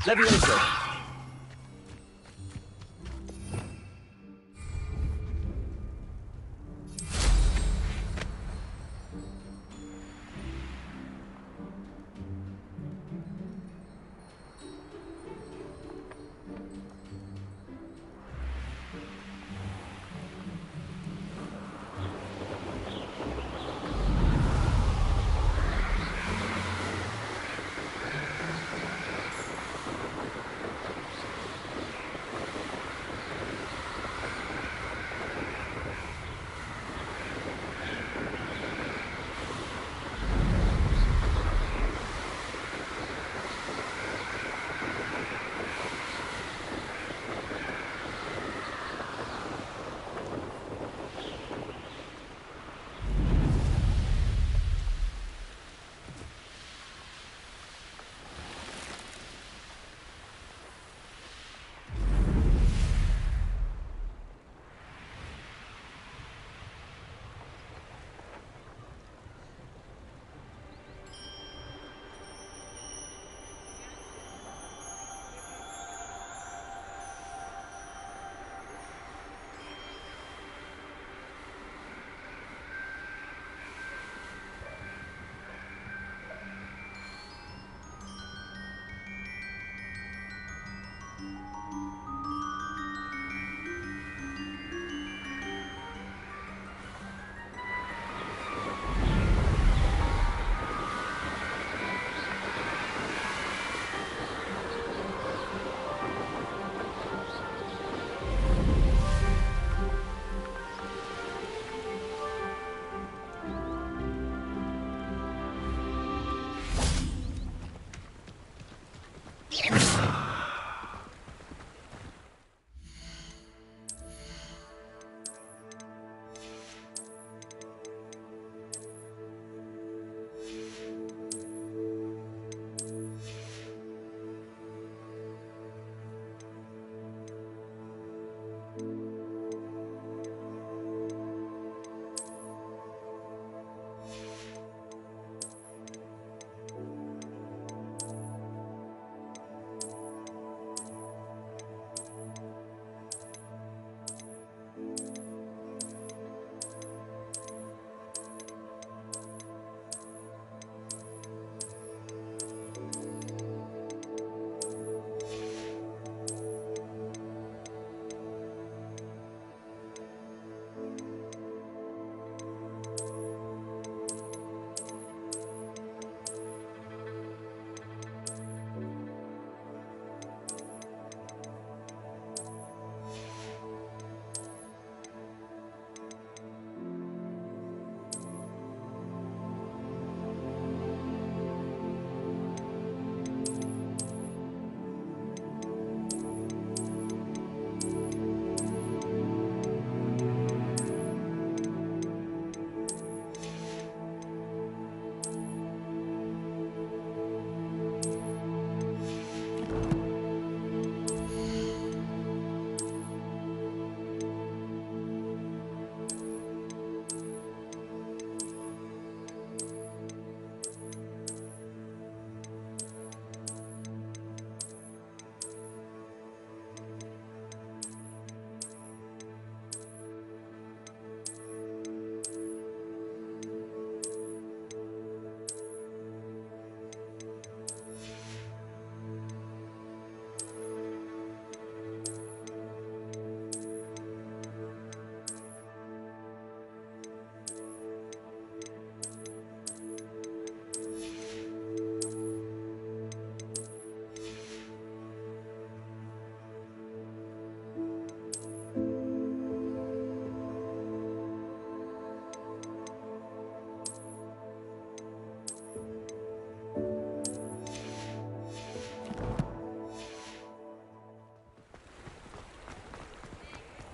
Levioso.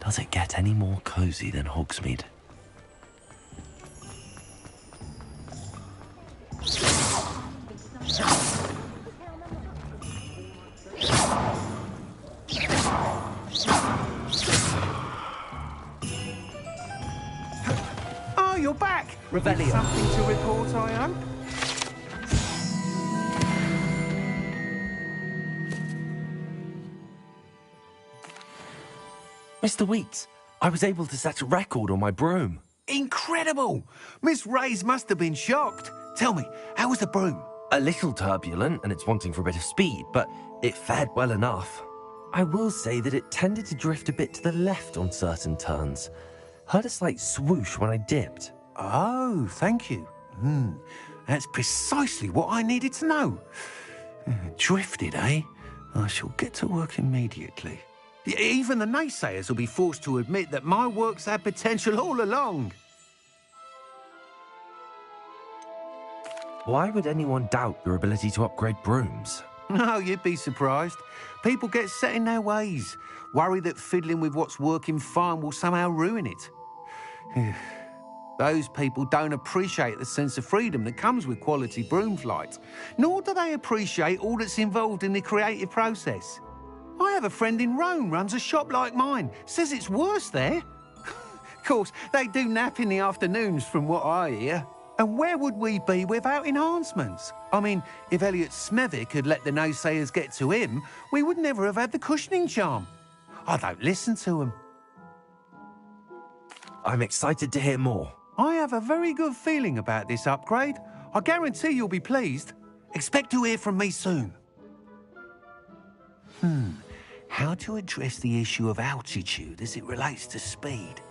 Does it get any more cosy than Hogsmeade? Oh, you're back! Revelio. Something to report, I hope? Mr. Weeks, I was able to set a record on my broom. Incredible! Miss Reyes must have been shocked. Tell me, how was the broom? A little turbulent and it's wanting for a bit of speed, but it fared well enough. I will say that it tended to drift a bit to the left on certain turns. Heard a slight swoosh when I dipped. Oh, thank you. That's precisely what I needed to know. Drifted, eh? I shall get to work immediately. Even the naysayers will be forced to admit that my work's had potential all along. Why would anyone doubt your ability to upgrade brooms? No, you'd be surprised. People get set in their ways, worry that fiddling with what's working fine will somehow ruin it. Those people don't appreciate the sense of freedom that comes with quality broom flight, nor do they appreciate all that's involved in the creative process. I have a friend in Rome runs a shop like mine, says it's worse there. Of course, they do nap in the afternoons from what I hear. And where would we be without enhancements? I mean, if Elliot Smethwick had let the naysayers get to him, we would never have had the cushioning charm. I don't listen to them. I'm excited to hear more. I have a very good feeling about this upgrade. I guarantee you'll be pleased. Expect to hear from me soon. How to address the issue of altitude as it relates to speed?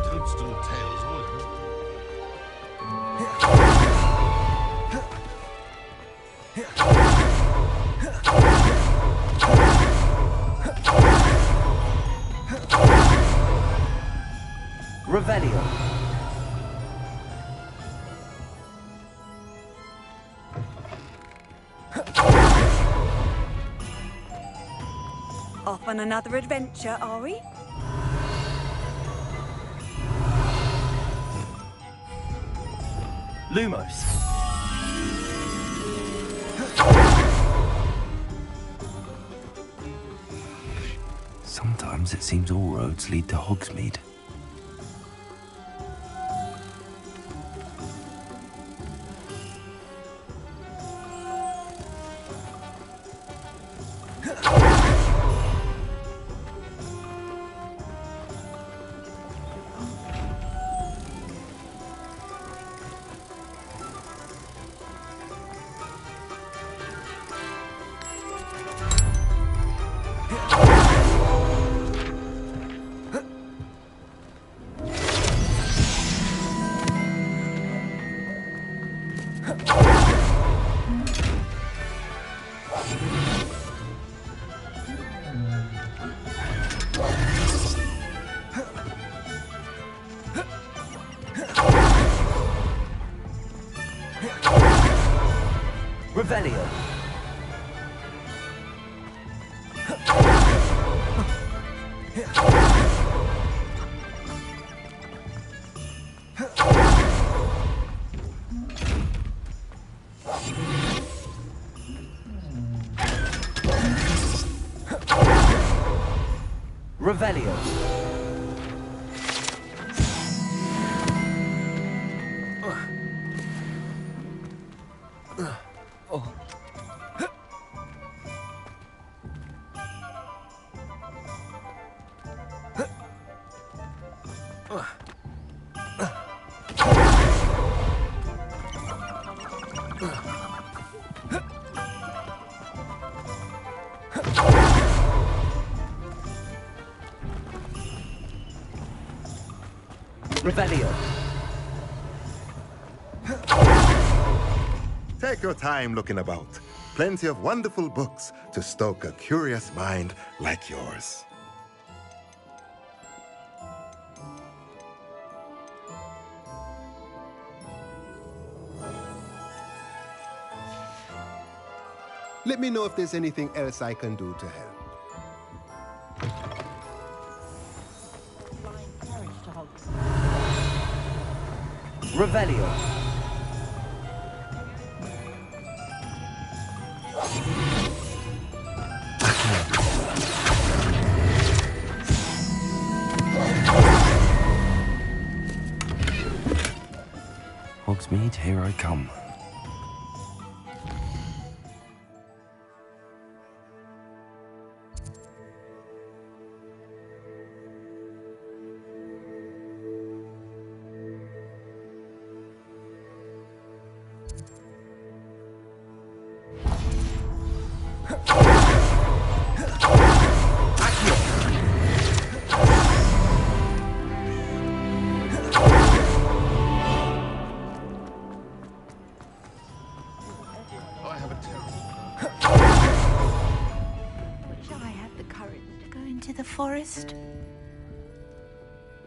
Toadstool tails, Revelio. Off on another adventure, are we? Lumos. Sometimes it seems all roads lead to Hogsmeade. Revelio. Revelio. Revelio. Take your time looking about. Plenty of wonderful books to stoke a curious mind like yours. Let me know if there's anything else I can do to help. Revelio. Hogsmeade, here I come. the forest?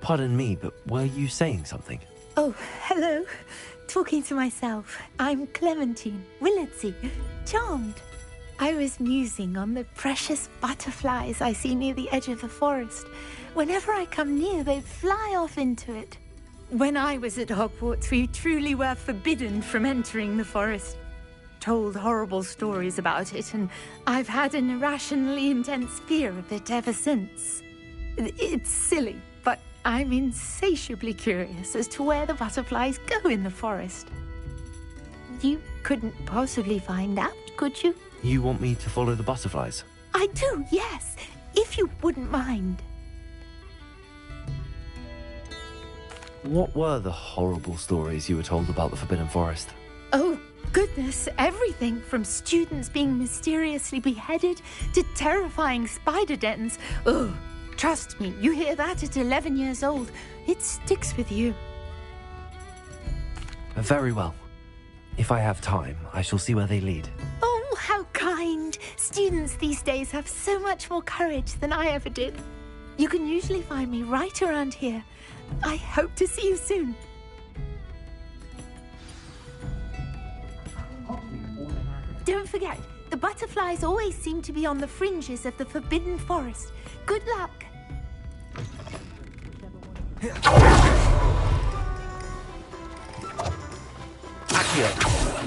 Pardon me, but were you saying something? Oh, hello. Talking to myself. I'm Clementine Willardsey. Charmed. I was musing on the precious butterflies I see near the edge of the forest. Whenever I come near, they fly off into it. When I was at Hogwarts, we truly were forbidden from entering the forest. Told horrible stories about it, and I've had an irrationally intense fear of it ever since. It's silly, but I'm insatiably curious as to where the butterflies go in the forest. You couldn't possibly find out, could you? You want me to follow the butterflies? I do, yes, if you wouldn't mind. What were the horrible stories you were told about the Forbidden Forest? Oh, goodness, everything from students being mysteriously beheaded to terrifying spider dens. Oh, trust me, you hear that at 11 years old, it sticks with you. Very well. If I have time, I shall see where they lead. Oh, how kind. Students these days have so much more courage than I ever did. You can usually find me right around here. I hope to see you soon. Don't forget, the butterflies always seem to be on the fringes of the Forbidden Forest. Good luck. Accio!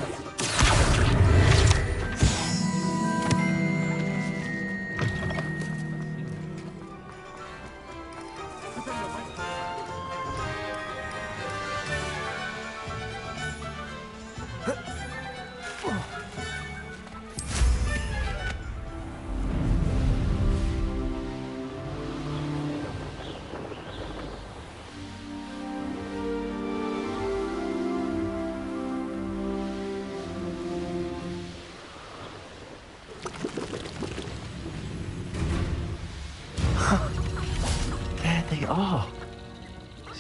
There they are.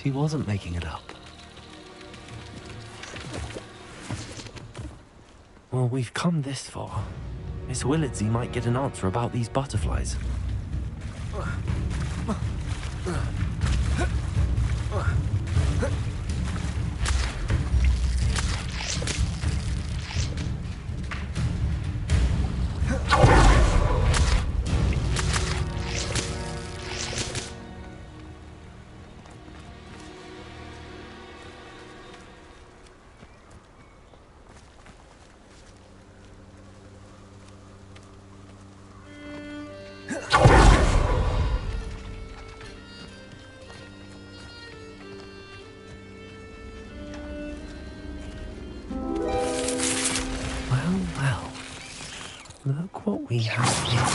She wasn't making it up. Well, we've come this far. Miss Willardsey might get an answer about these butterflies. Well, look what we have here.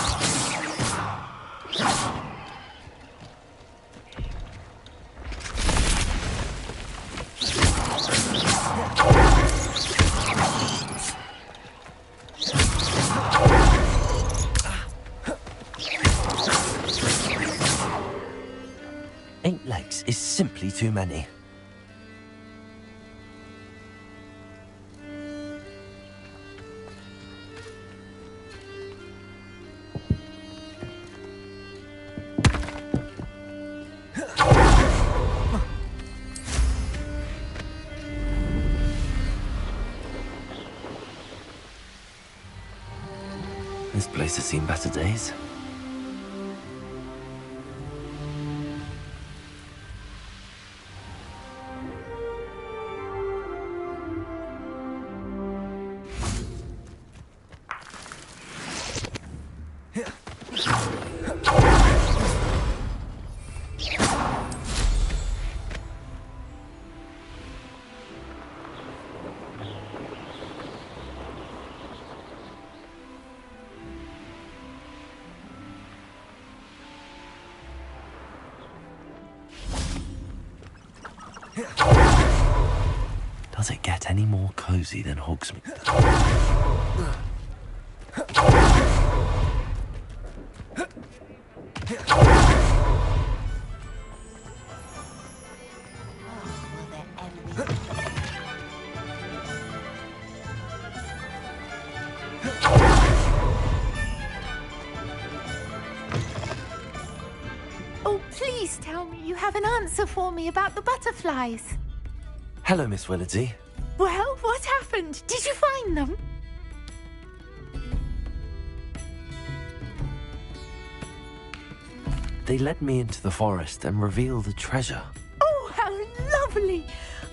Eight legs is simply too many. This place has seen better days. Does it get any more cozy than Hogsmeade? you have an answer for me about the butterflies. Hello, Miss Willardsey. Well, what happened? Did you find them? They led me into the forest and revealed a treasure. Oh, how lovely!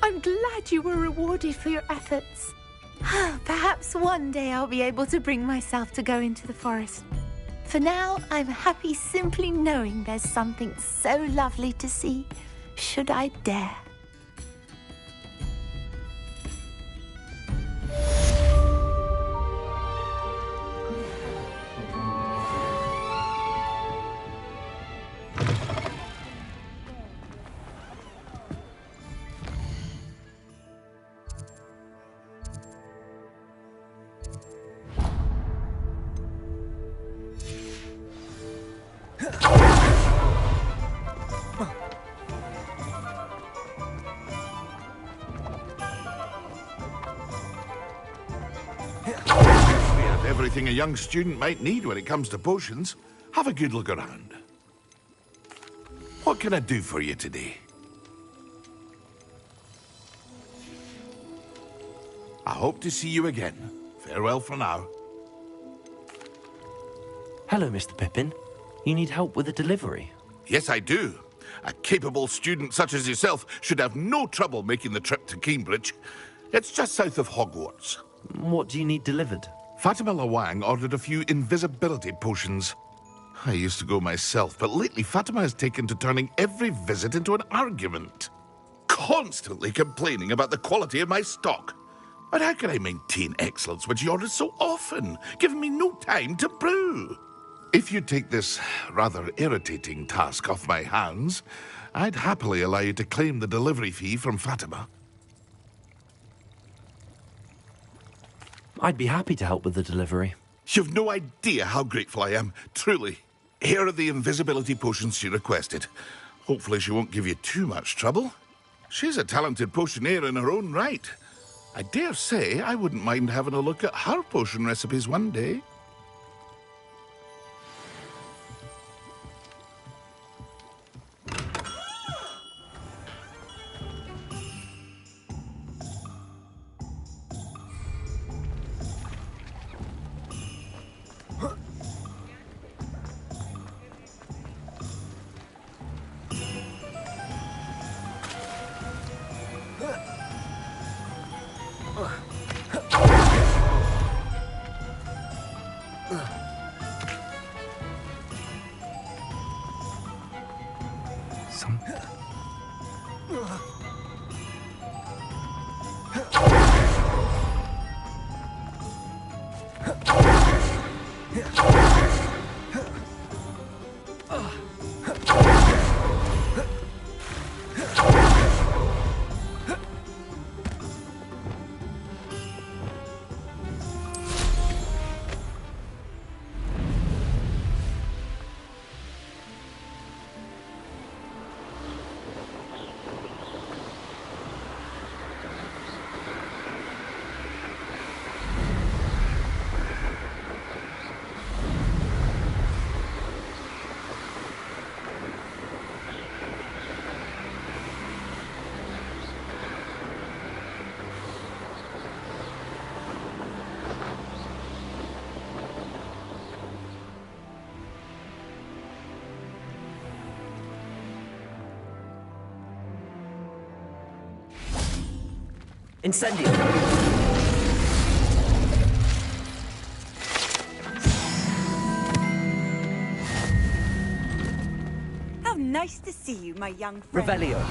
I'm glad you were rewarded for your efforts. Perhaps one day I'll be able to bring myself to go into the forest. For now, I'm happy simply knowing there's something so lovely to see, should I dare. We have everything a young student might need when it comes to potions. Have a good look around. What can I do for you today? I hope to see you again. Farewell for now. Hello, Mr. Pippin. You need help with a delivery? Yes, I do. A capable student such as yourself should have no trouble making the trip to Cambridge. It's just south of Hogwarts. What do you need delivered? Fatima Lawang ordered a few invisibility potions. I used to go myself, but lately Fatima has taken to turning every visit into an argument. Constantly complaining about the quality of my stock. But how can I maintain excellence when she orders so often, giving me no time to brew? If you take this rather irritating task off my hands, I'd happily allow you to claim the delivery fee from Fatima. I'd be happy to help with the delivery. You've no idea how grateful I am, truly. Here are the invisibility potions she requested. Hopefully she won't give you too much trouble. She's a talented potioneer in her own right. I dare say I wouldn't mind having a look at her potion recipes one day. Incendio! How nice to see you, my young friend. Revelio.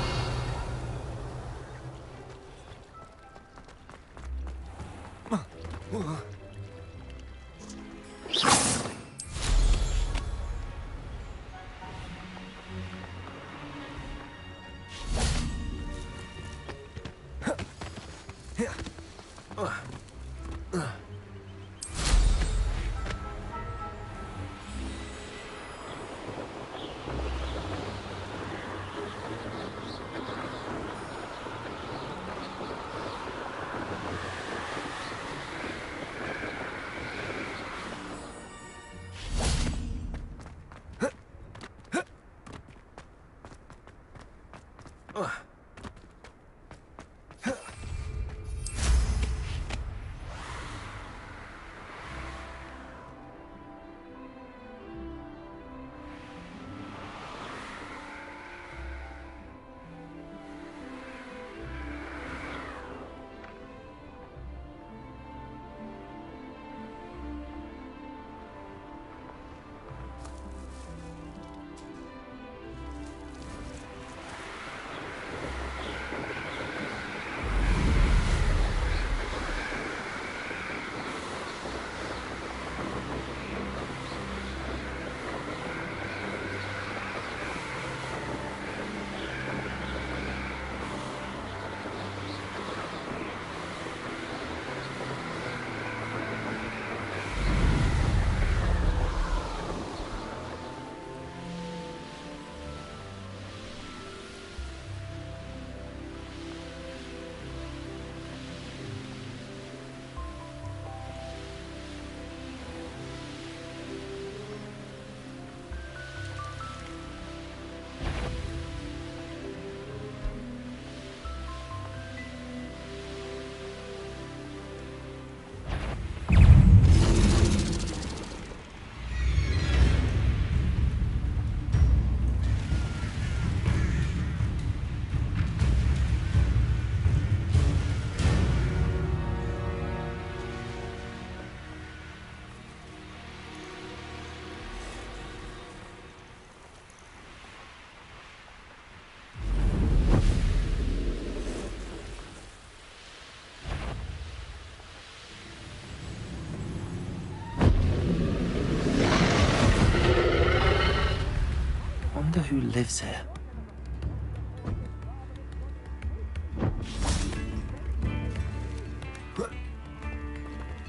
who lives here.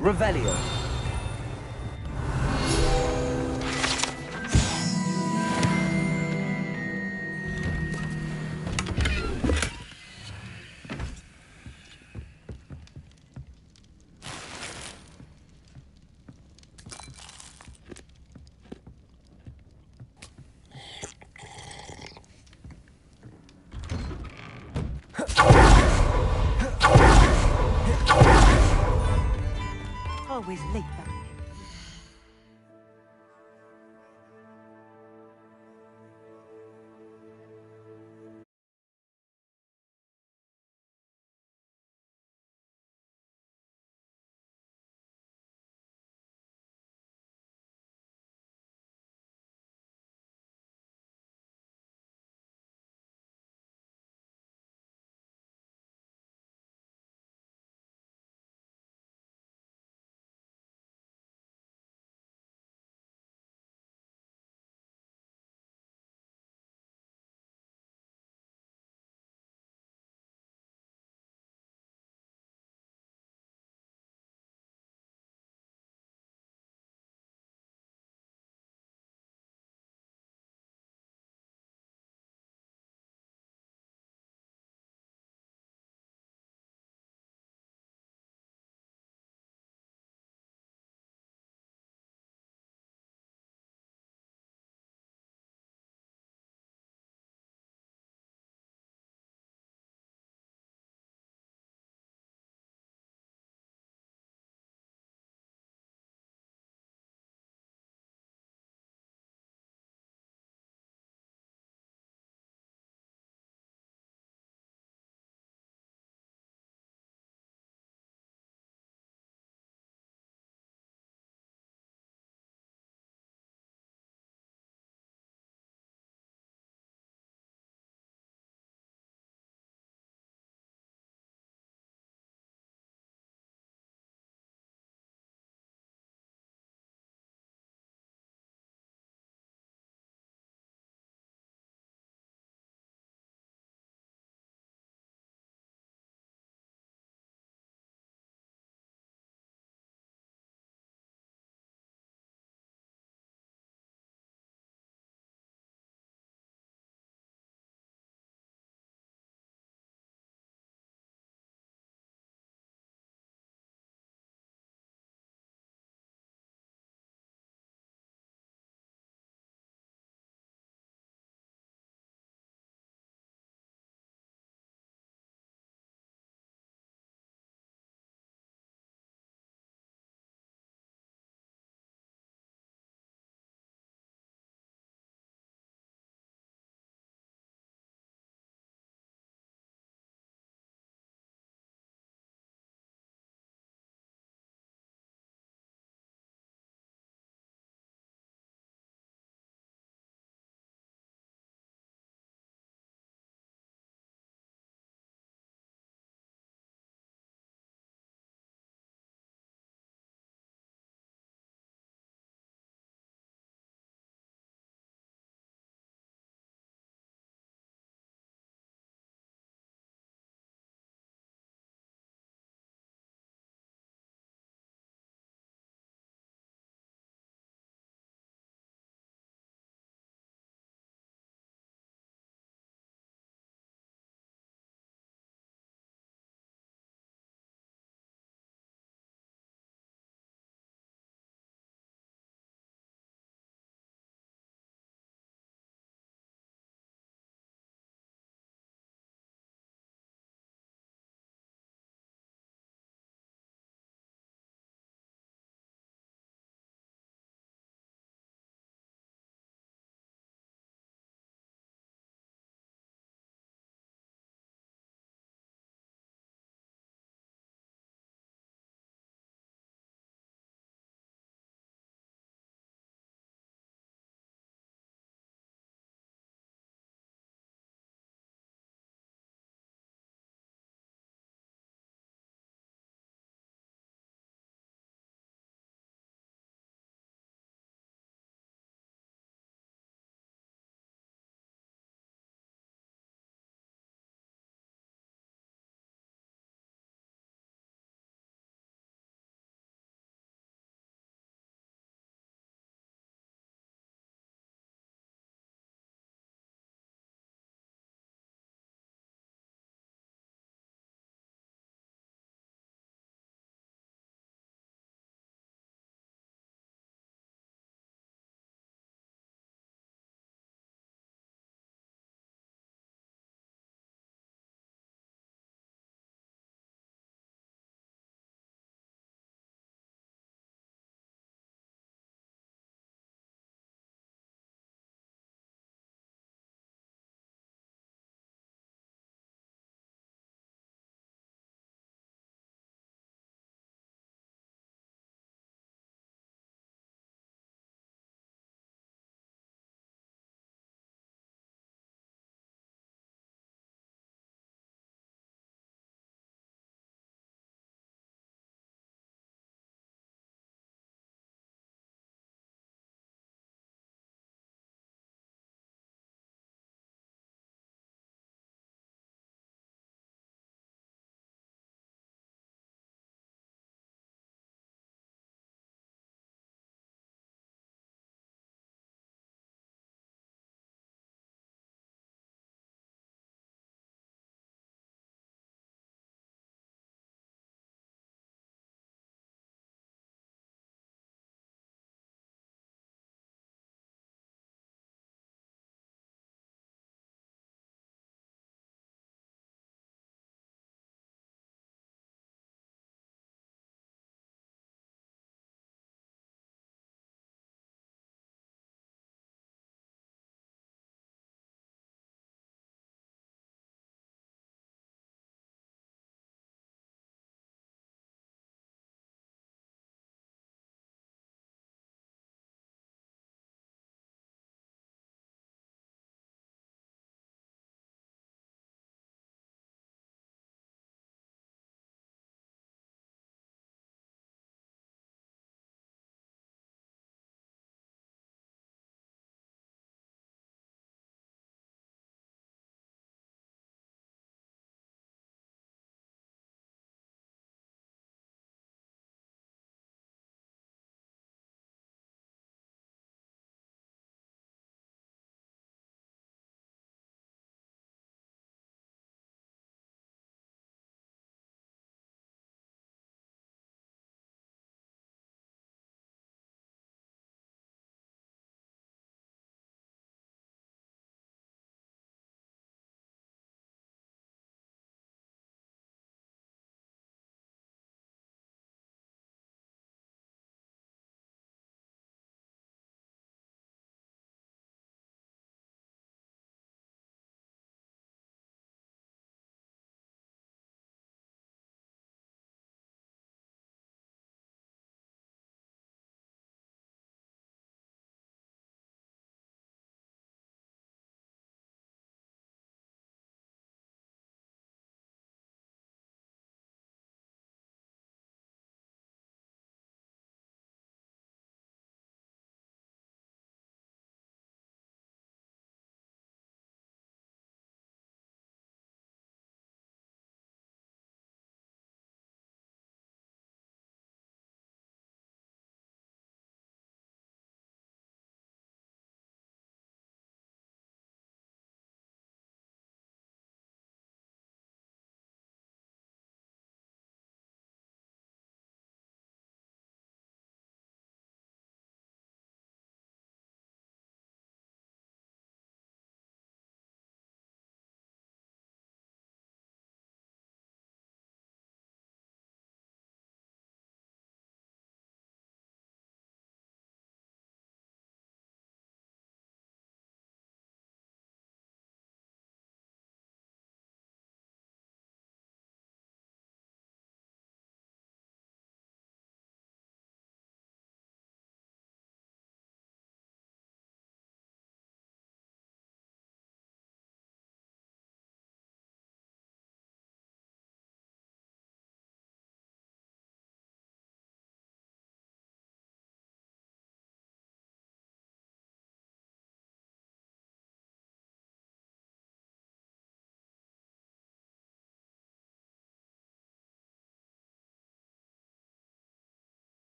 Revelio. Always late that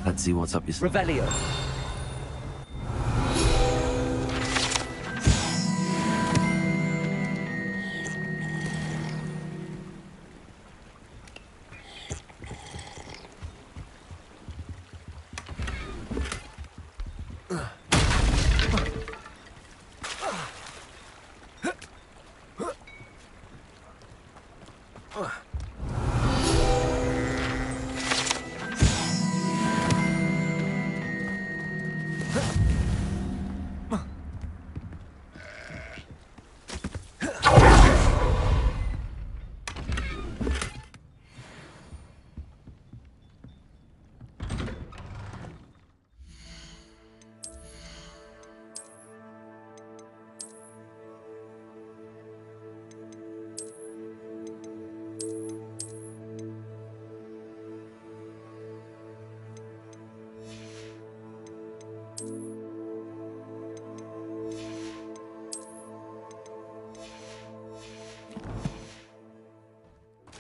Let's see what's up your sleeve. Revelio.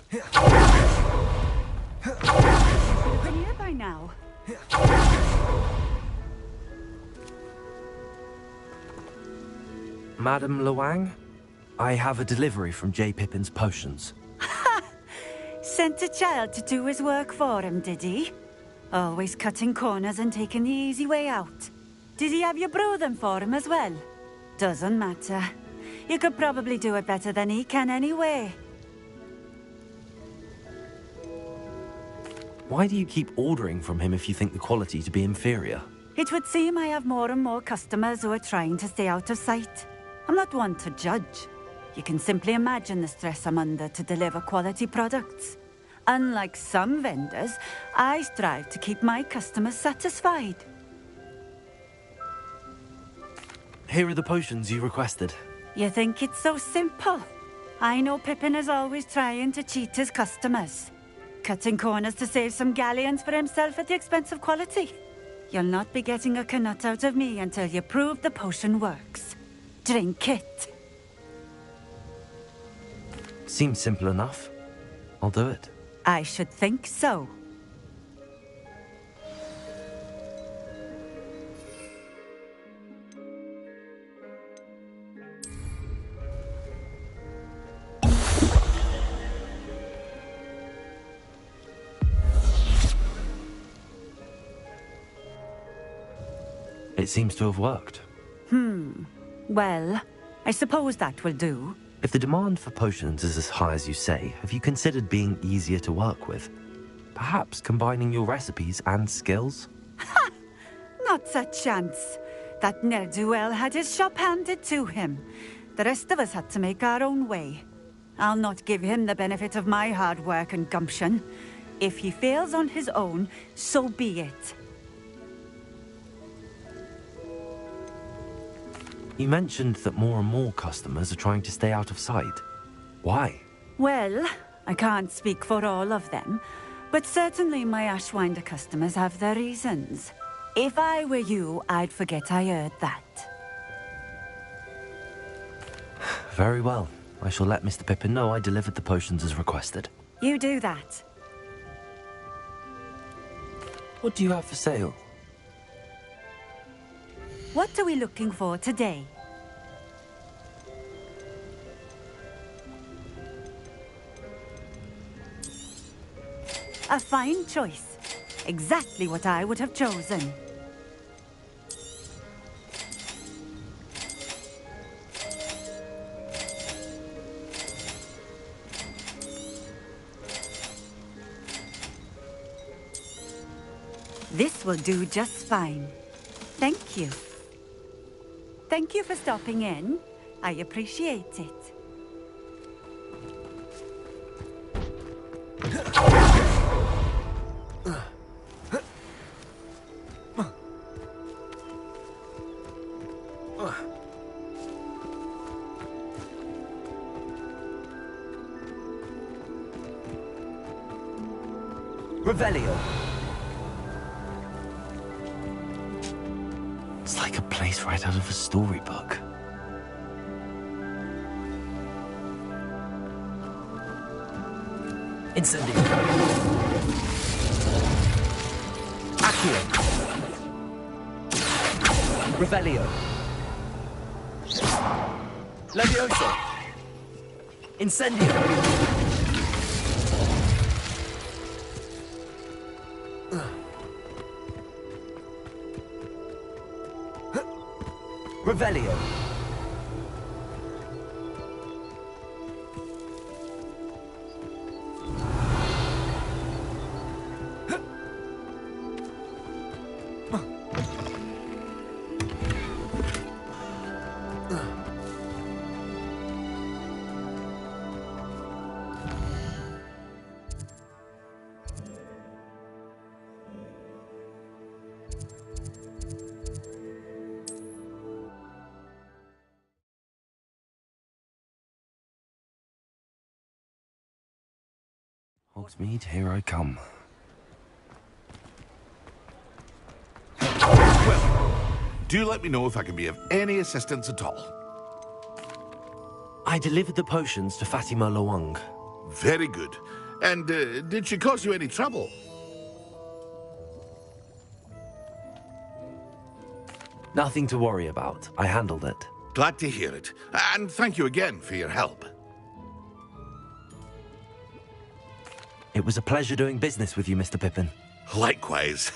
Here by now. Madam Luang, I have a delivery from J. Pippin's Potions. Sent a child to do his work for him, did he? Always cutting corners and taking the easy way out. Did he have you brew them for him as well? Doesn't matter. You could probably do it better than he can anyway. Why do you keep ordering from him if you think the quality to be inferior? It would seem I have more and more customers who are trying to stay out of sight. I'm not one to judge. You can simply imagine the stress I'm under to deliver quality products. Unlike some vendors, I strive to keep my customers satisfied. Here are the potions you requested. You think it's so simple? I know Pippin is always trying to cheat his customers. Cutting corners to save some galleons for himself at the expense of quality. You'll not be getting a canut out of me until you prove the potion works. Drink it. Seems simple enough. I'll do it. I should think so. It seems to have worked. Well, I suppose that will do. If the demand for potions is as high as you say, have you considered being easier to work with? Perhaps combining your recipes and skills? Not a chance. That ne'er-do-well had his shop handed to him. The rest of us had to make our own way. I'll not give him the benefit of my hard work and gumption. If he fails on his own, so be it. You mentioned that more and more customers are trying to stay out of sight. Why? Well, I can't speak for all of them, but certainly my Ashwinder customers have their reasons. If I were you, I'd forget I heard that. Very well. I shall let Mr. Pippin know I delivered the potions as requested. You do that. What do you have for sale? What are we looking for today? A fine choice. Exactly what I would have chosen. This will do just fine. Thank you. Thank you for stopping in. I appreciate it. Revelio. It's like a plane place right out of a storybook. Incendio. Accio. Revelio. Levioso. Incendio. Revelio. Hogsmeade, here I come. Well, do let me know if I can be of any assistance at all. I delivered the potions to Fatima Lawang. Very good. And did she cause you any trouble? Nothing to worry about. I handled it. Glad to hear it. And thank you again for your help. It was a pleasure doing business with you, Mr. Pippin. Likewise.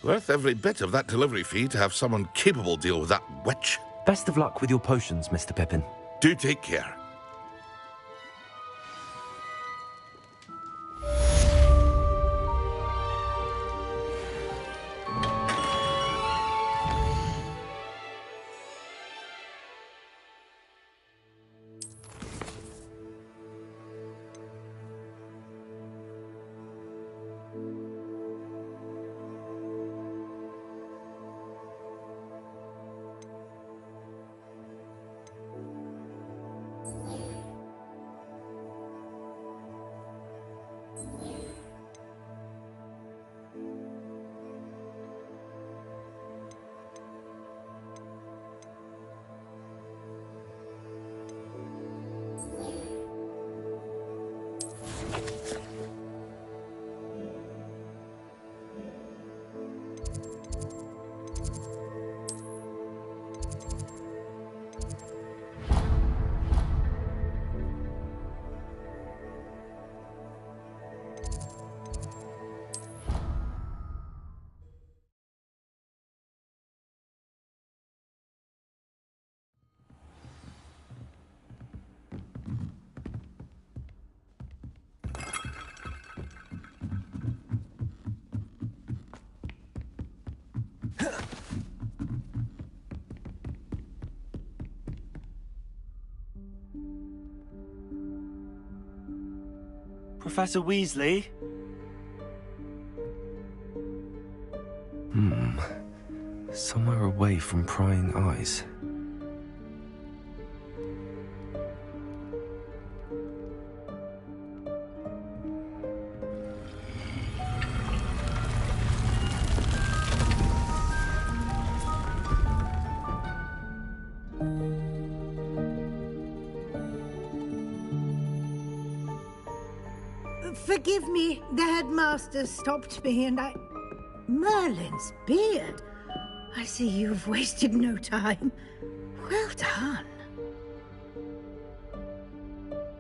Worth every bit of that delivery fee to have someone capable deal with that witch. Best of luck with your potions, Mr. Pippin. Do take care. Professor Weasley? Somewhere away from prying eyes. Forgive me, the headmaster stopped me and I... Merlin's beard. I see you've wasted no time. Well done.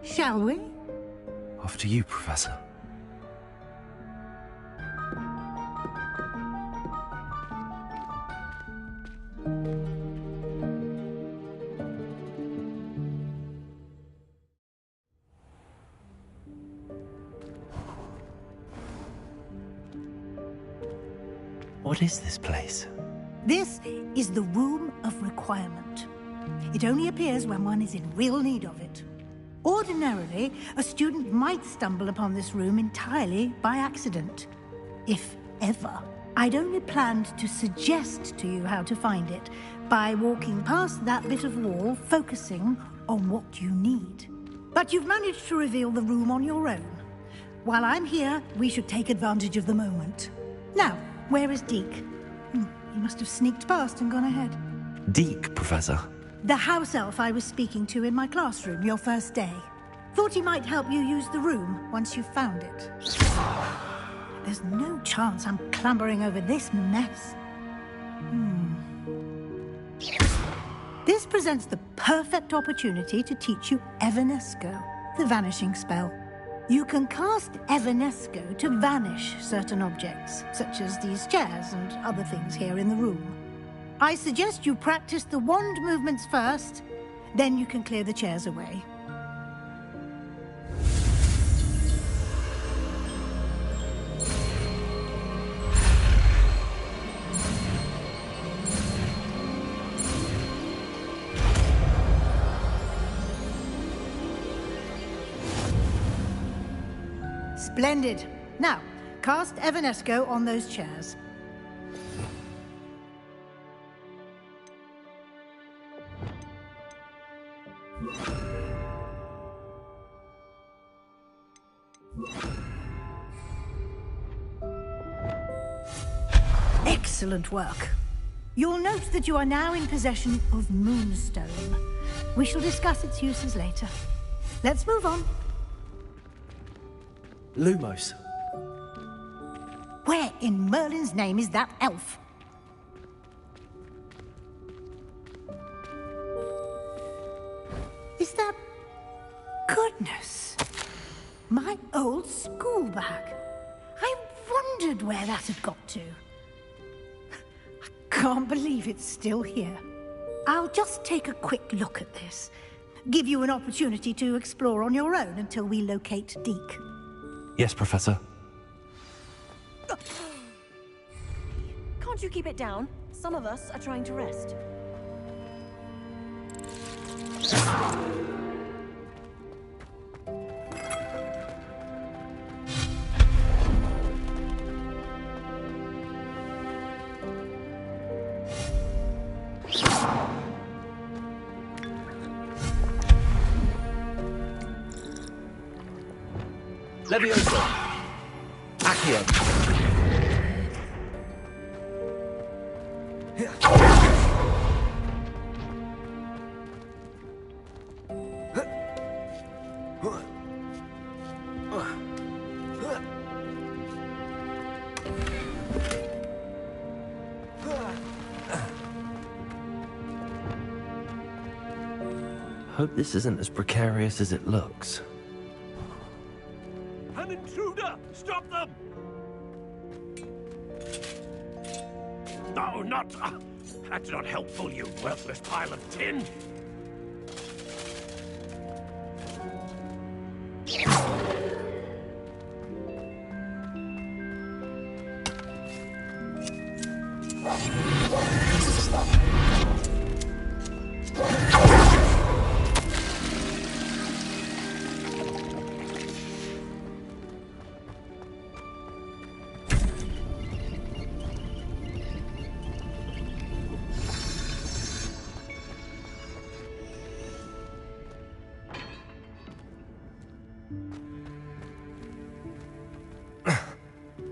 Shall we? After you, Professor. What is this place? This is the Room of Requirement. It only appears when one is in real need of it. Ordinarily, a student might stumble upon this room entirely by accident. If ever. I'd only planned to suggest to you how to find it by walking past that bit of wall, focusing on what you need. But you've managed to reveal the room on your own. While I'm here, we should take advantage of the moment. Now, where is Deke? He must have sneaked past and gone ahead. Deke, Professor. The house elf I was speaking to in my classroom your first day. Thought he might help you use the room once you've found it. There's no chance I'm clambering over this mess. This presents the perfect opportunity to teach you Evanesco, the vanishing spell. You can cast Evanesco to vanish certain objects, such as these chairs and other things here in the room. I suggest you practice the wand movements first, then you can clear the chairs away. Splendid. Now, cast Evanesco on those chairs. Excellent work. You'll note that you are now in possession of Moonstone. We shall discuss its uses later. Let's move on. Lumos. Where in Merlin's name is that elf? Is that... Goodness! My old school bag. I wondered where that had got to. I can't believe it's still here. I'll just take a quick look at this. Give you an opportunity to explore on your own until we locate Deke. Yes, Professor. Can't you keep it down? Some of us are trying to rest. Levioso. Accio. Hope this isn't as precarious as it looks. An intruder! Stop them! No, not... that's not helpful, you worthless pile of tin!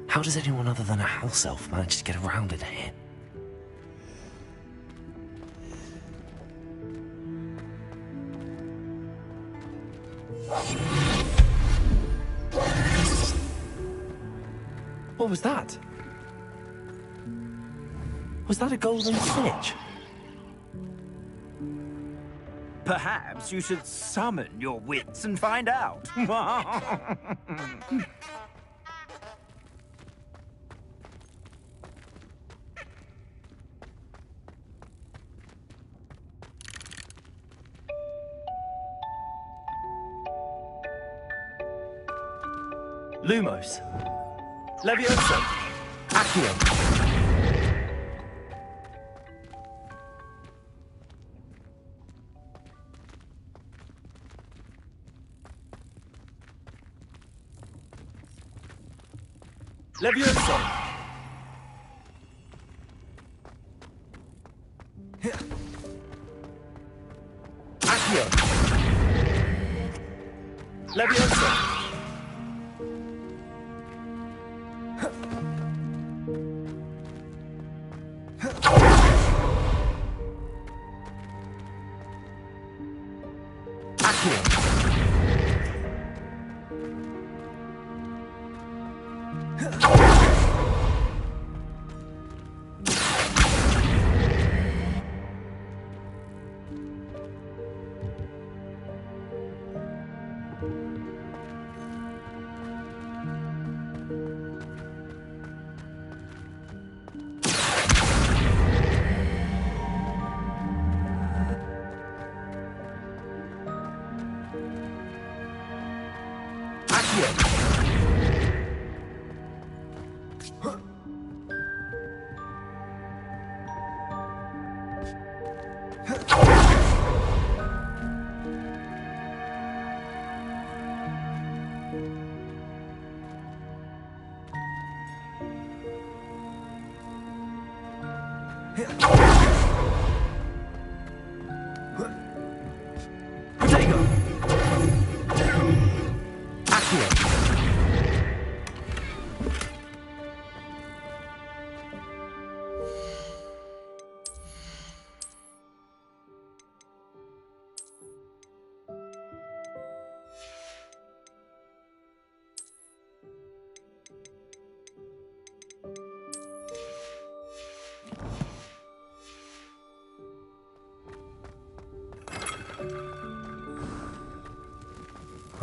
How does anyone other than a house elf manage to get around in here? What was that? Was that a golden snitch? Perhaps you should summon your wits and find out. Lumos. Levioso. Accio. Levioso. Accio. Levioso.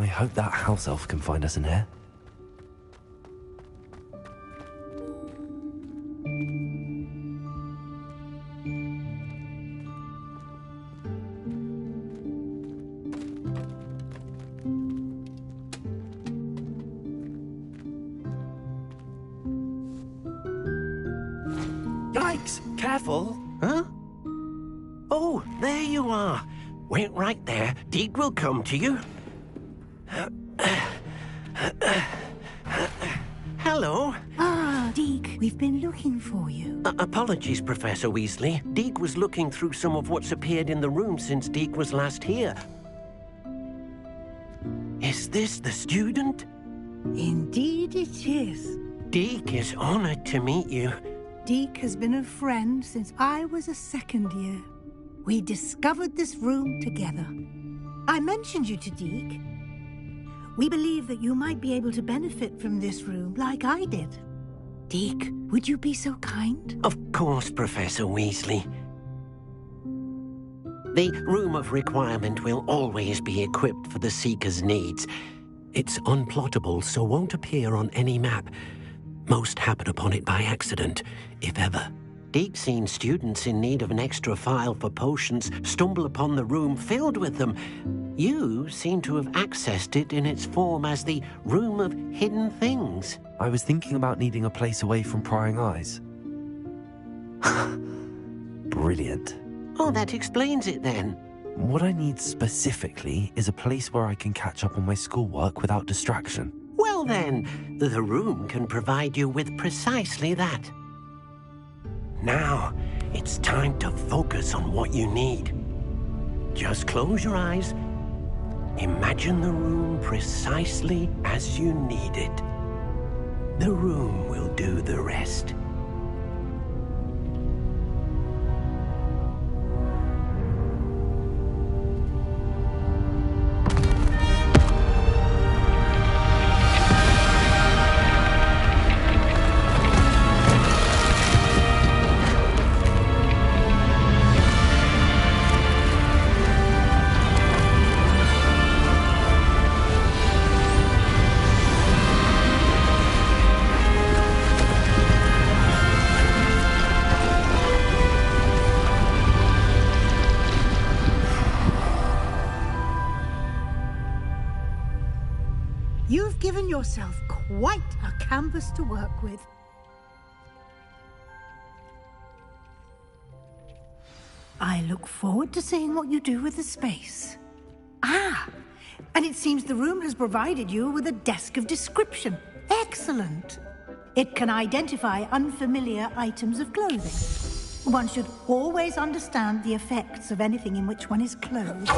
I hope that house elf can find us in here. Yikes! Careful! Huh? Oh, there you are. Wait right there. Deek will come to you. Hello. Ah, Deek, we've been looking for you. Apologies, Professor Weasley. Deek was looking through some of what's appeared in the room since Deek was last here. Is this the student? Indeed it is. Deek is honored to meet you. Deek has been a friend since I was a second year. We discovered this room together. I mentioned you to Deek. We believe that you might be able to benefit from this room like I did. Deek, would you be so kind? Of course, Professor Weasley. The Room of Requirement will always be equipped for the Seeker's needs. It's unplottable, so won't appear on any map. Most happen upon it by accident, if ever. Deek's seen students in need of an extra file for potions stumble upon the room filled with them. You seem to have accessed it in its form as the Room of Hidden Things. I was thinking about needing a place away from prying eyes. Brilliant. Oh, that explains it then. What I need specifically is a place where I can catch up on my schoolwork without distraction. Well then, the room can provide you with precisely that. Now, it's time to focus on what you need. Just close your eyes. Imagine the room precisely as you need it. The room will do the rest. You've given yourself quite a canvas to work with. I look forward to seeing what you do with the space. Ah, and it seems the room has provided you with a desk of description. Excellent. It can identify unfamiliar items of clothing. One should always understand the effects of anything in which one is clothed.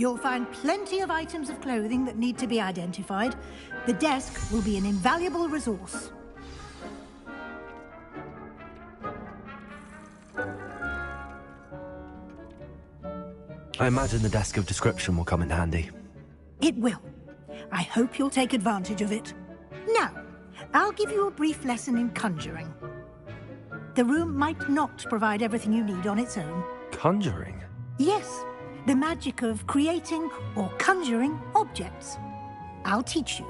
You'll find plenty of items of clothing that need to be identified. The desk will be an invaluable resource. I imagine the desk of description will come in handy. It will. I hope you'll take advantage of it. Now, I'll give you a brief lesson in conjuring. The room might not provide everything you need on its own. Conjuring? Yes, the magic of creating or conjuring objects. I'll teach you.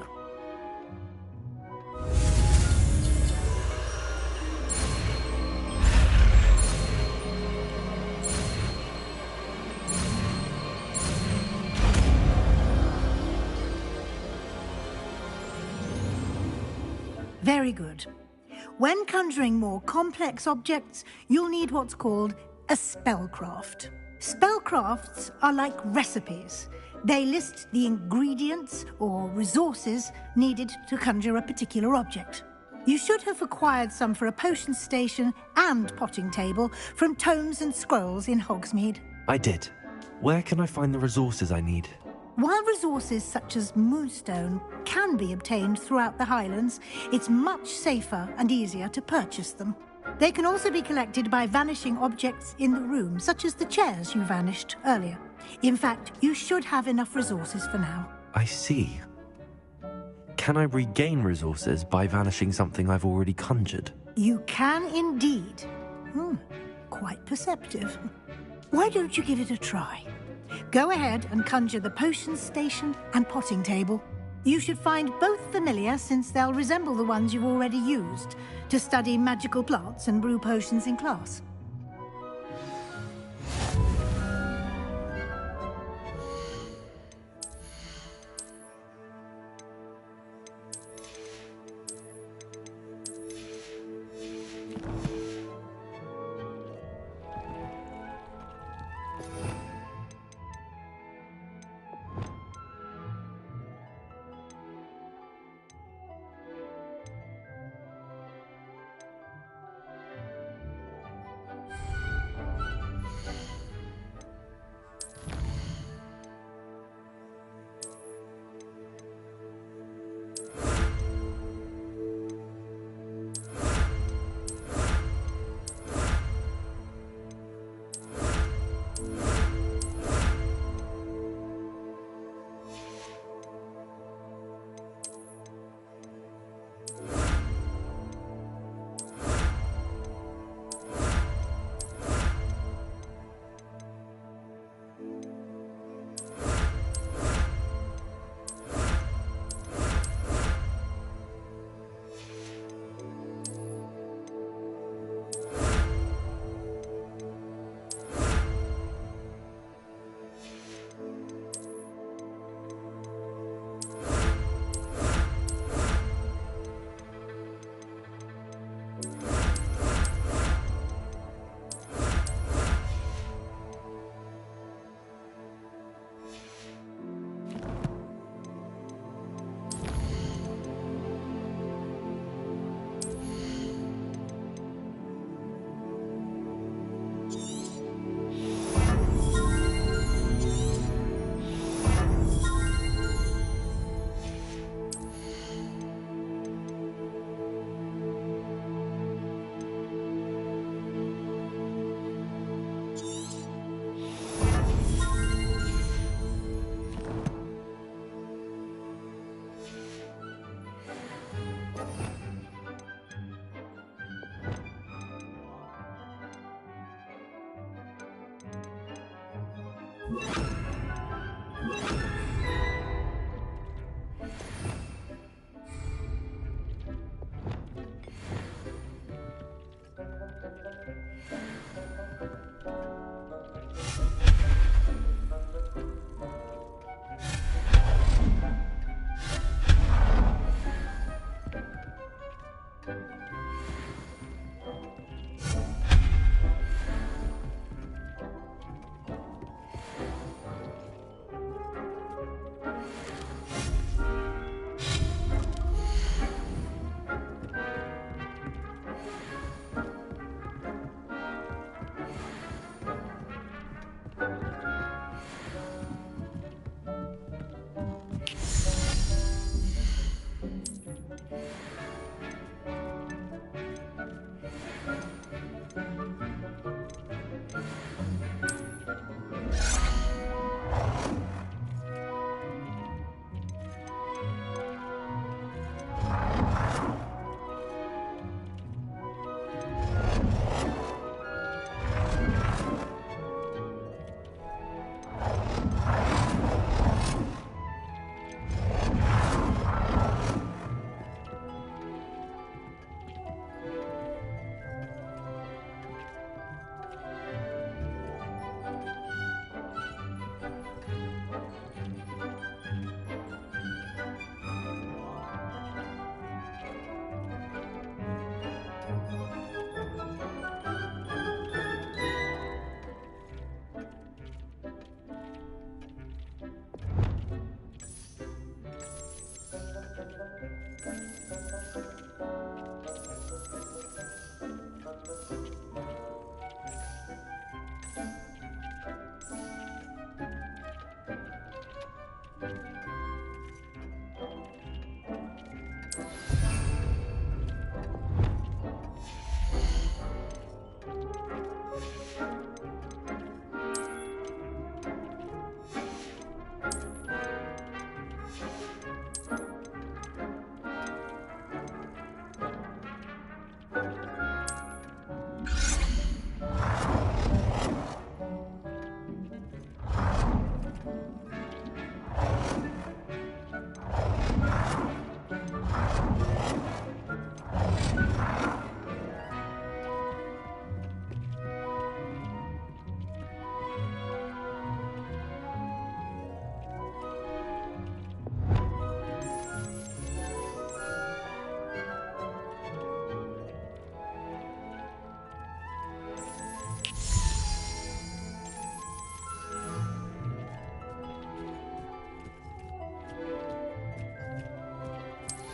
Very good. When conjuring more complex objects, you'll need what's called a spellcraft. Spellcrafts are like recipes. They list the ingredients or resources needed to conjure a particular object. You should have acquired some for a potion station and potting table from tomes and scrolls in Hogsmeade. I did. Where can I find the resources I need? While resources such as moonstone can be obtained throughout the Highlands, it's much safer and easier to purchase them. They can also be collected by vanishing objects in the room, such as the chairs you vanished earlier. In fact, you should have enough resources for now. I see. Can I regain resources by vanishing something I've already conjured? You can indeed. Quite perceptive. Why don't you give it a try? Go ahead and conjure the potion station and potting table. You should find both familiar, since they'll resemble the ones you've already used to study magical plants and brew potions in class.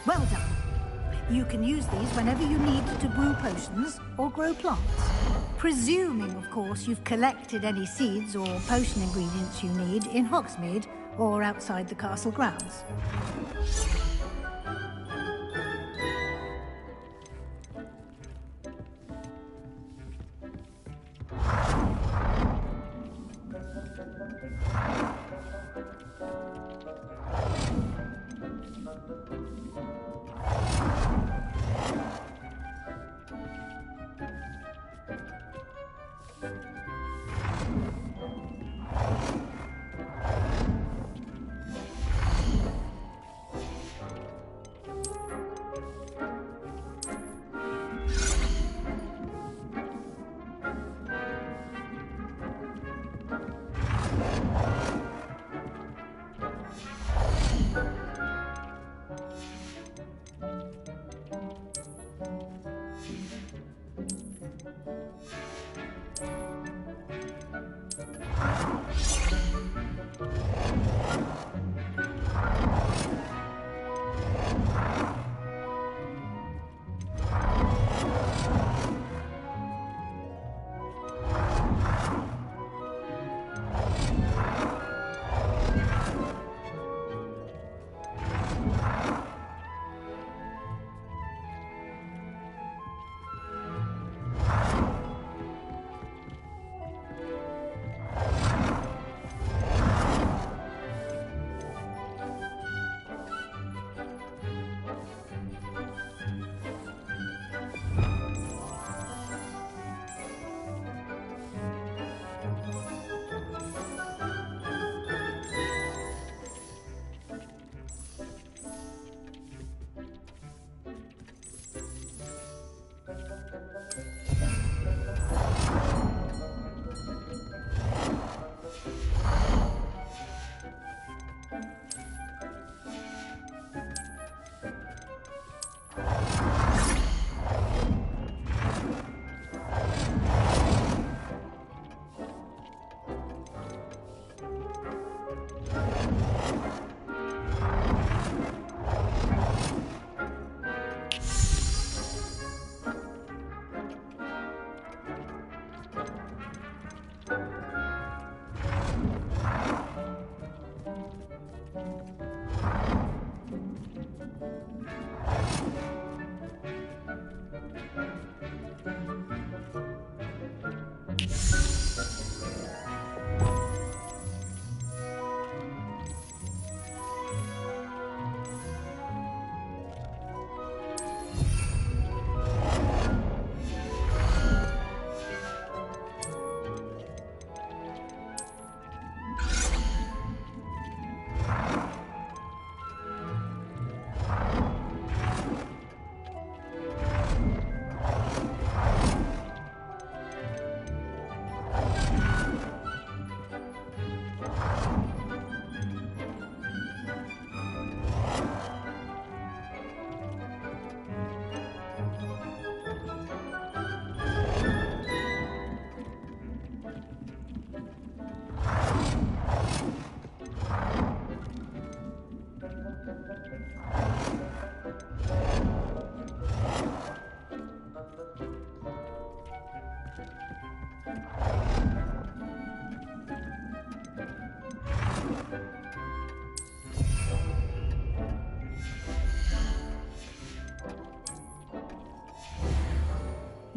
Well done. You can use these whenever you need to brew potions or grow plants. Presuming, of course, you've collected any seeds or potion ingredients you need in Hogsmeade or outside the castle grounds.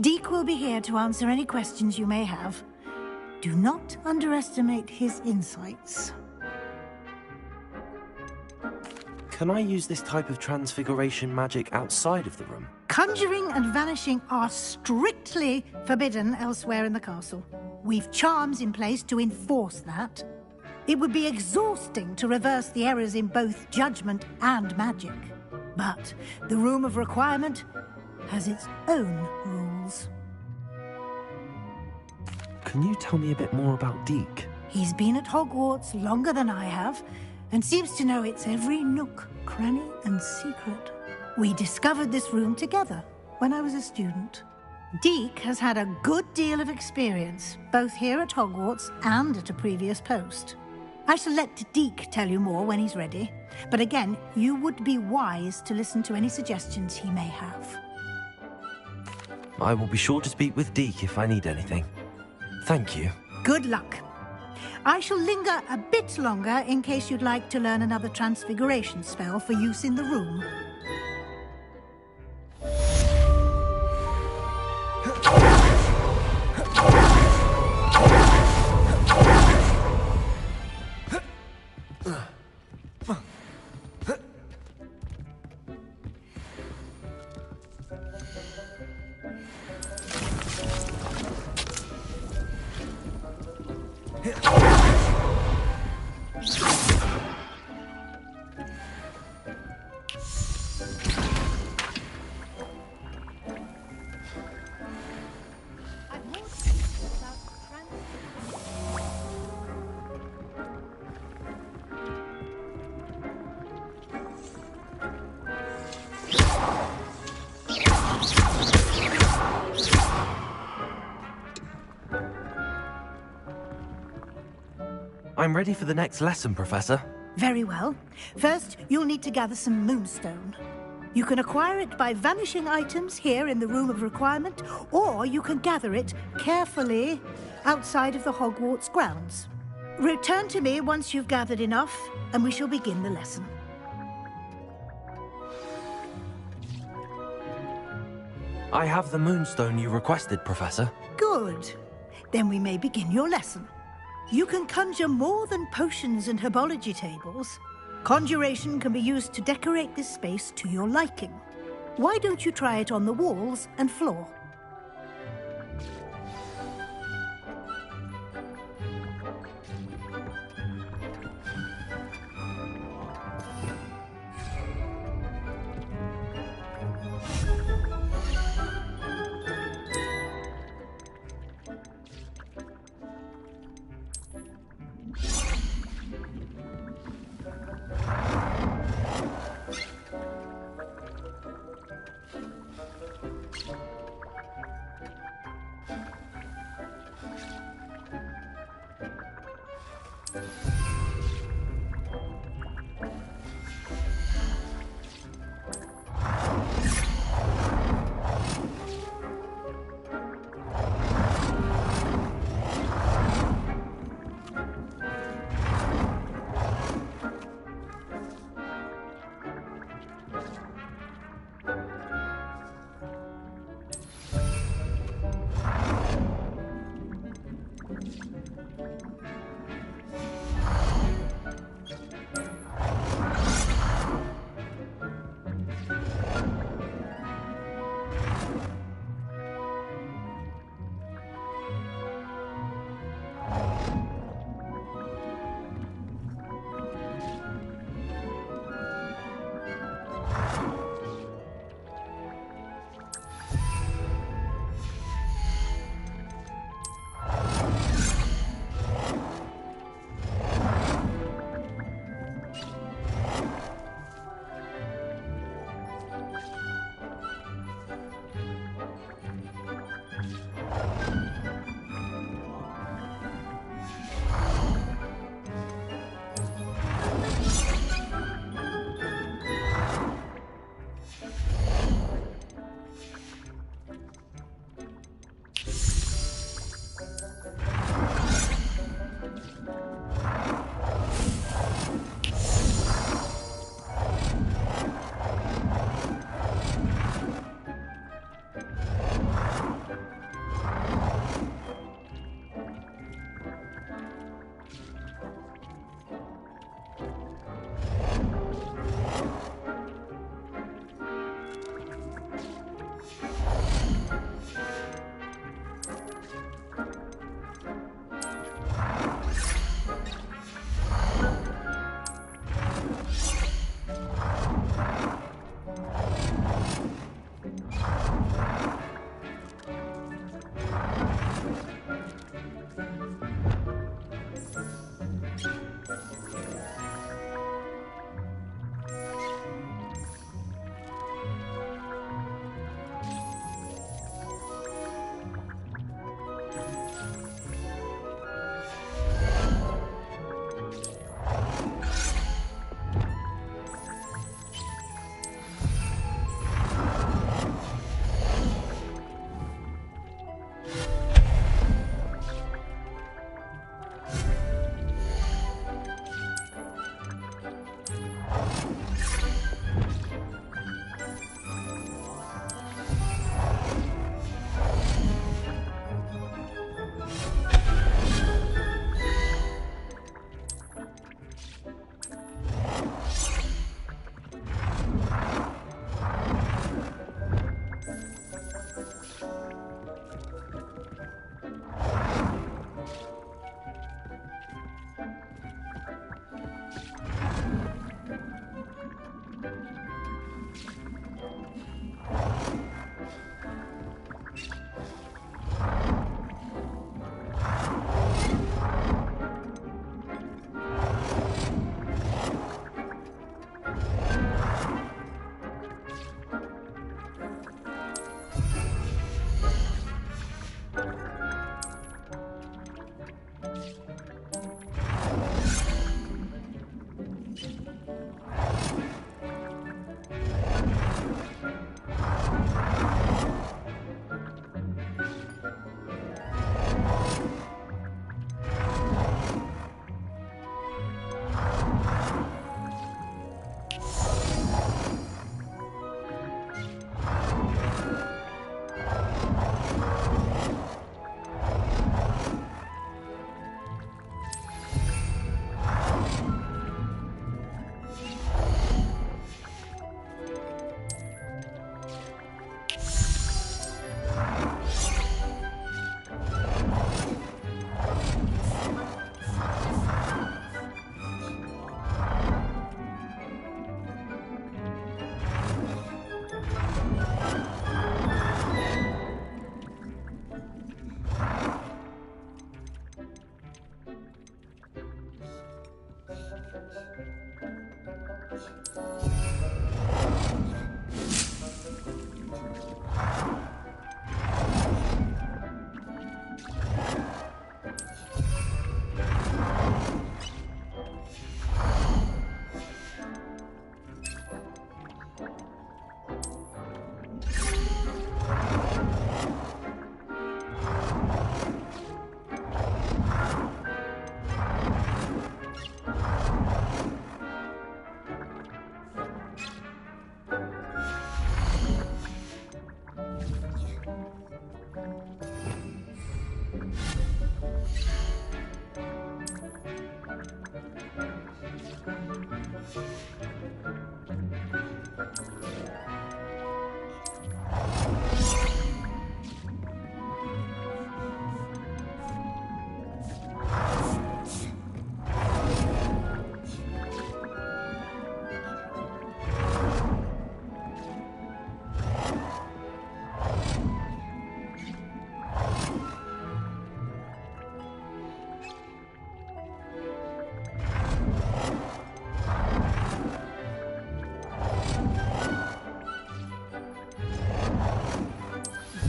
Deke will be here to answer any questions you may have. Do not underestimate his insights. Can I use this type of transfiguration magic outside of the room? Conjuring and vanishing are strictly forbidden elsewhere in the castle. We've charms in place to enforce that. It would be exhausting to reverse the errors in both judgment and magic. But the Room of Requirement has its own rules. Can you tell me a bit more about Deke? He's been at Hogwarts longer than I have, and seems to know its every nook, cranny, and secret. We discovered this room together when I was a student. Deke has had a good deal of experience, both here at Hogwarts and at a previous post. I shall let Deke tell you more when he's ready. But again, you would be wise to listen to any suggestions he may have. I will be sure to speak with Deke if I need anything. Thank you. Good luck. I shall linger a bit longer in case you'd like to learn another transfiguration spell for use in the room. I'm ready for the next lesson, Professor. Very well. First, you'll need to gather some moonstone. You can acquire it by vanishing items here in the Room of Requirement, or you can gather it carefully outside of the Hogwarts grounds. Return to me once you've gathered enough, and we shall begin the lesson. I have the moonstone you requested, Professor. Good. Then we may begin your lesson. You can conjure more than potions and herbology tables. Conjuration can be used to decorate this space to your liking. Why don't you try it on the walls and floor?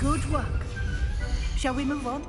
Good work. Shall we move on?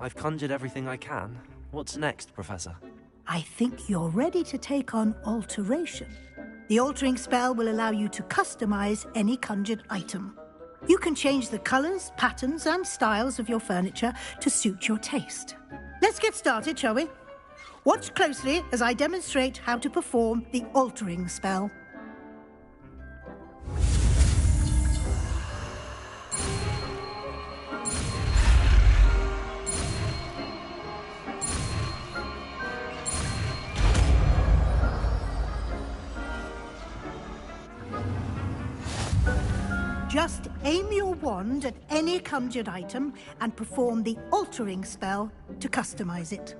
I've conjured everything I can. What's next, Professor? I think you're ready to take on alteration. The altering spell will allow you to customize any conjured item. You can change the colors, patterns, and styles of your furniture to suit your taste. Let's get started, shall we? Watch closely as I demonstrate how to perform the altering spell. Just aim your wand at any conjured item and perform the altering spell to customize it.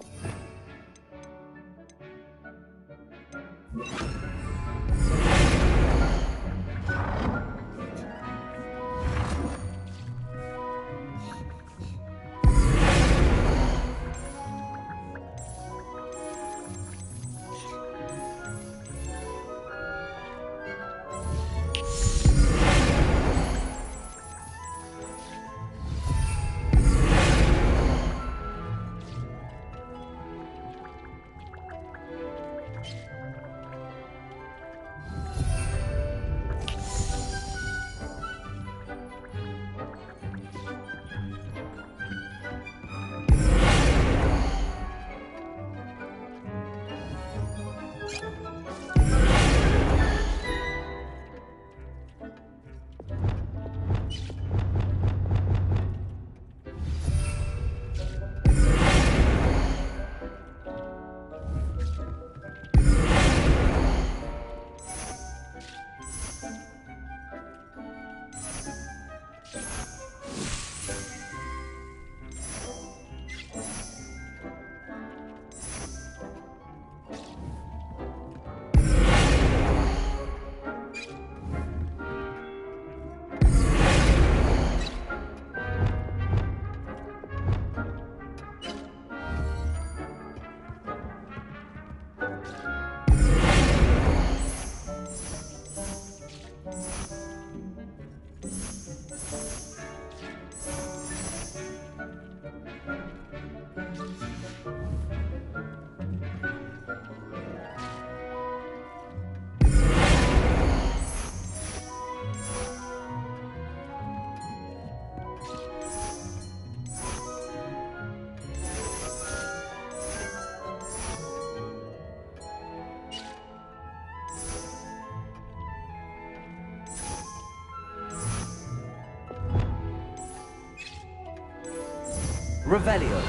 Revelio.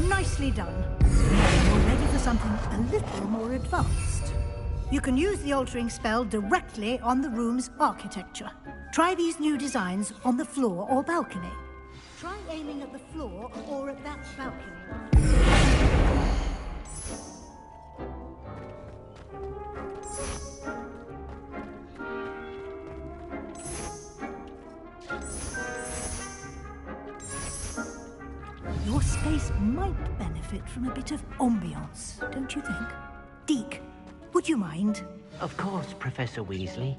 Nicely done. Now you're ready for something a little more advanced. You can use the altering spell directly on the room's architecture. Try these new designs on the floor or balcony. Try aiming at the floor or at that balcony. Your space might benefit from a bit of ambiance, don't you think? Deke, would you mind? Of course, Professor Weasley.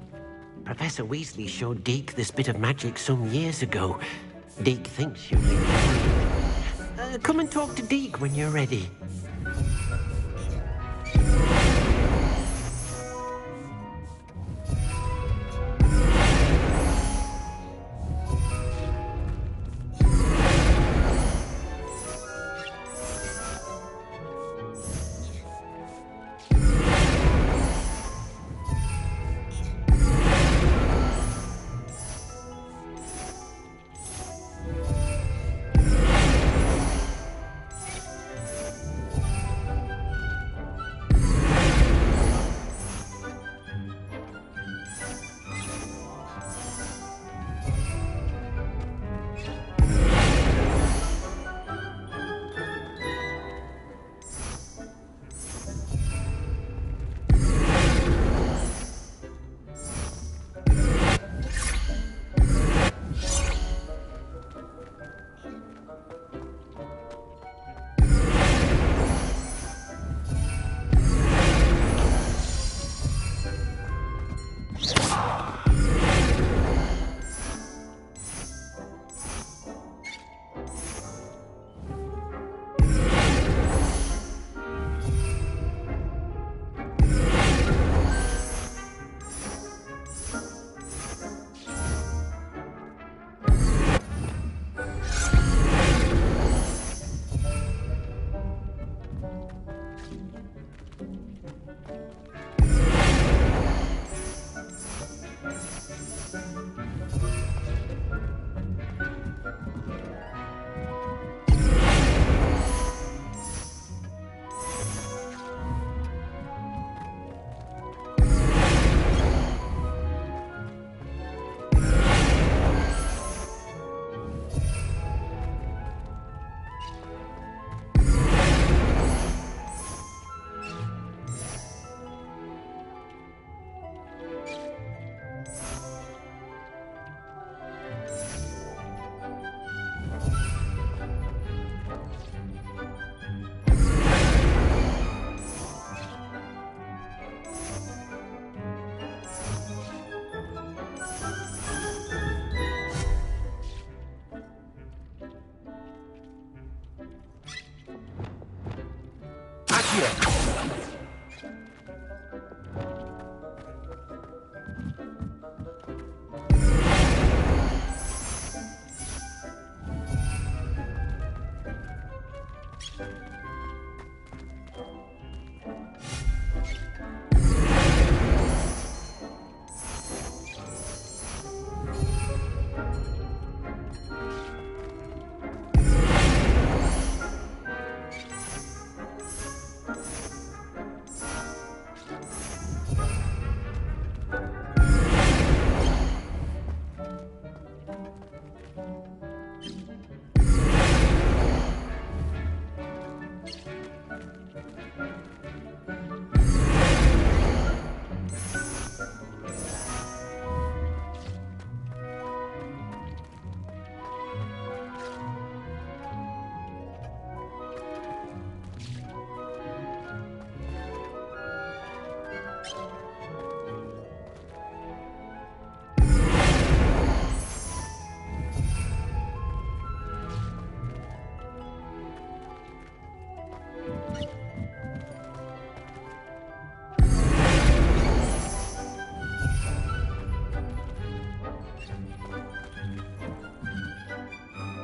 Professor Weasley showed Deke this bit of magic some years ago. Deke thinks you'll enjoy it. Come and talk to Deke when you're ready.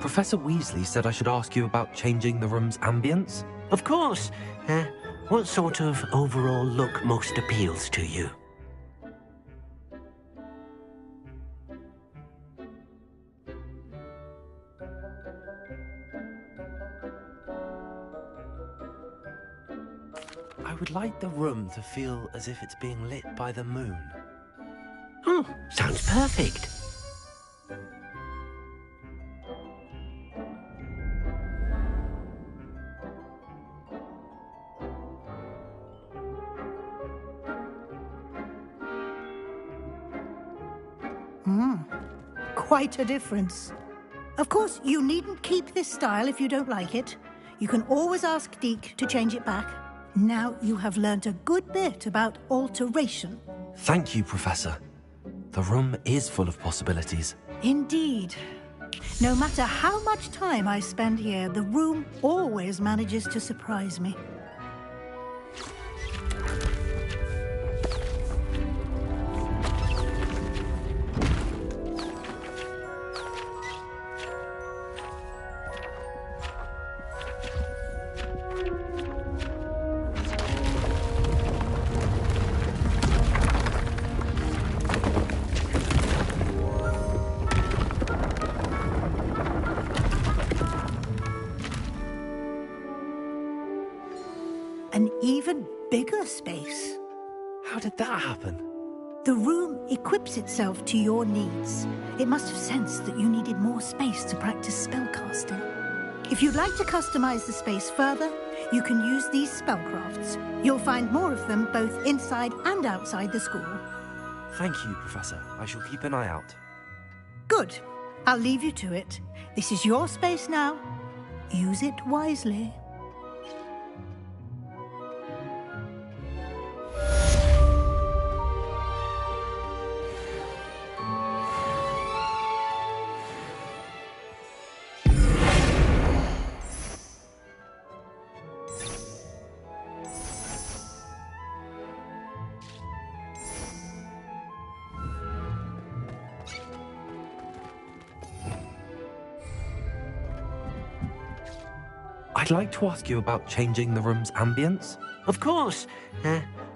Professor Weasley said I should ask you about changing the room's ambience. Of course. What sort of overall look most appeals to you? I would like the room to feel as if it's being lit by the moon. Oh, sounds perfect. Quite a difference. Of course, you needn't keep this style if you don't like it. You can always ask Deke to change it back. Now you have learnt a good bit about alteration. Thank you, Professor. The room is full of possibilities. Indeed. No matter how much time I spend here, the room always manages to surprise me. An even bigger space. How did that happen? The room equips itself to your needs. It must have sensed that you needed more space to practice spellcasting. If you'd like to customize the space further, you can use these spellcrafts. You'll find more of them both inside and outside the school. Thank you, Professor. I shall keep an eye out. Good. I'll leave you to it. This is your space now. Use it wisely. I'd like to ask you about changing the room's ambience. Of course.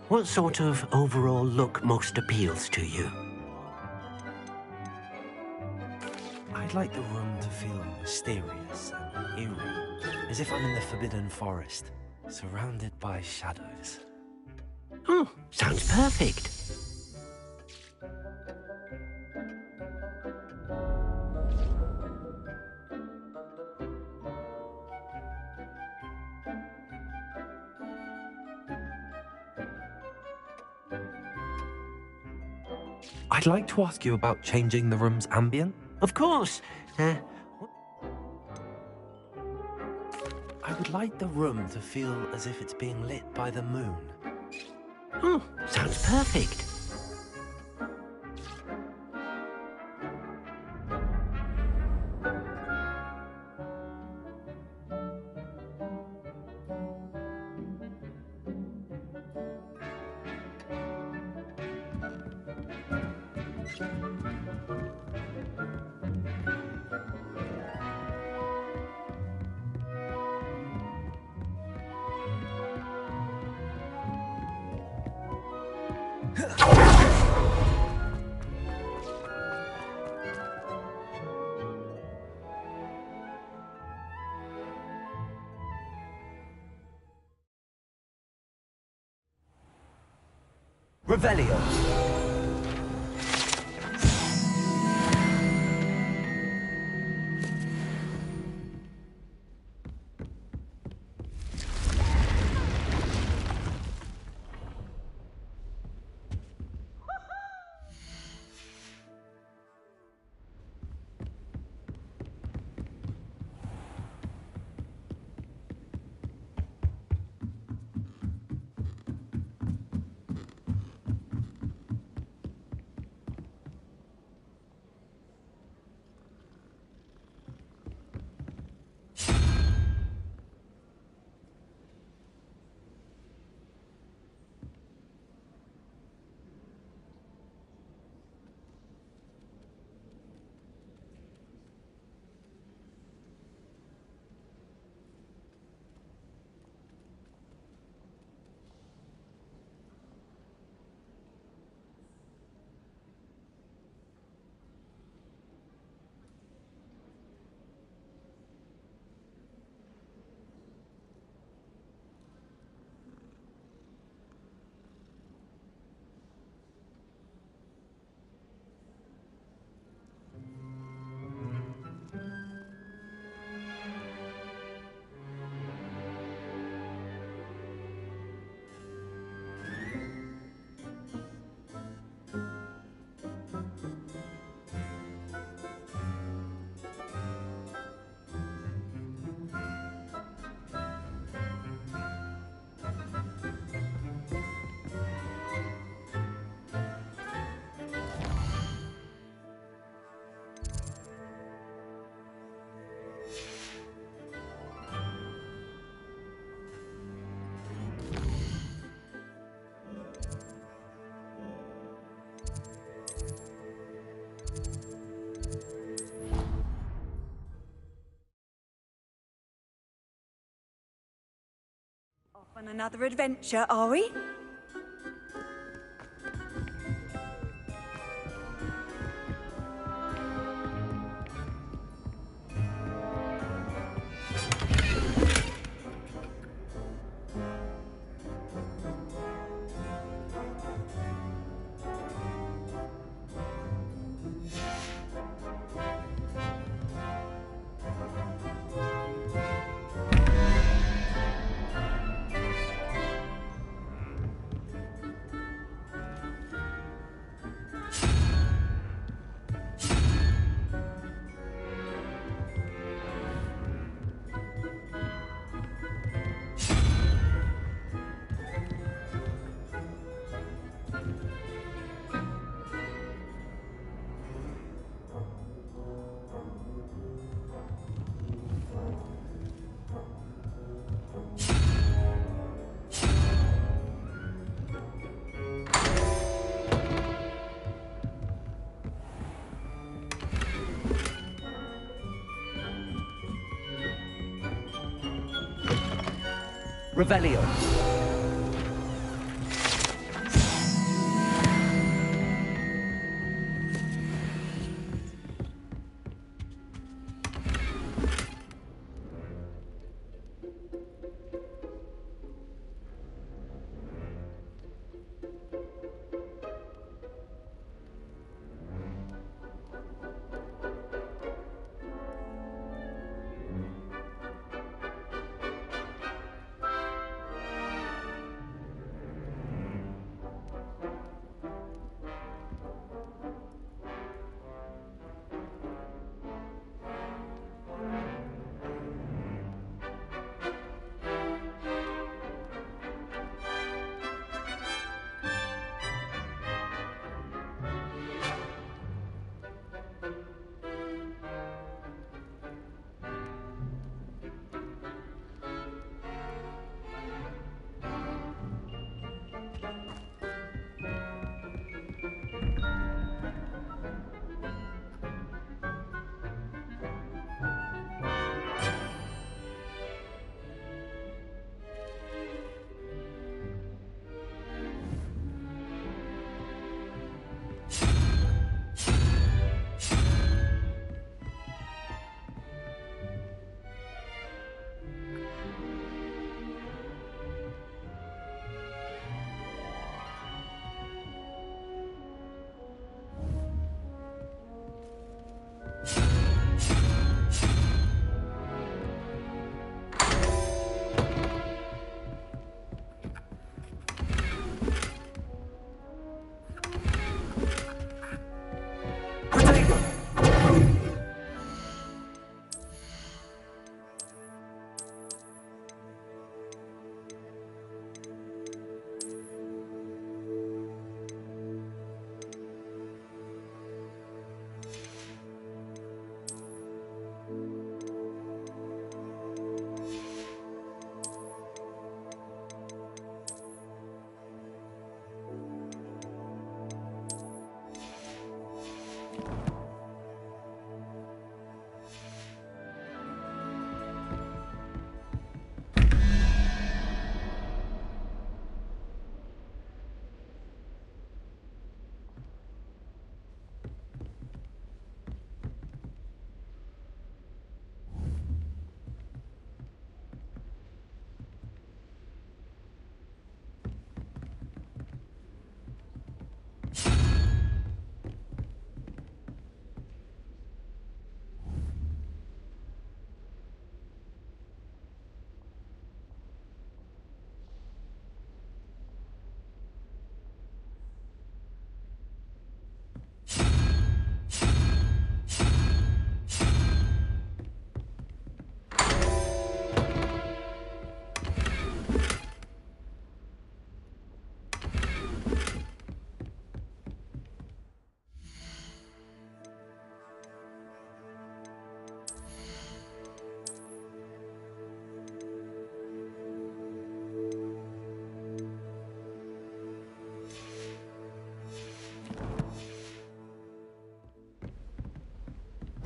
What sort of overall look most appeals to you? I'd like the room to feel mysterious and eerie, as if I'm in the Forbidden Forest, surrounded by shadows. Oh, sounds perfect. I'd like to ask you about changing the room's ambient. Of course. I would like the room to feel as if it's being lit by the moon. Oh, sounds perfect. Revelio. On another adventure, are we? Revelio.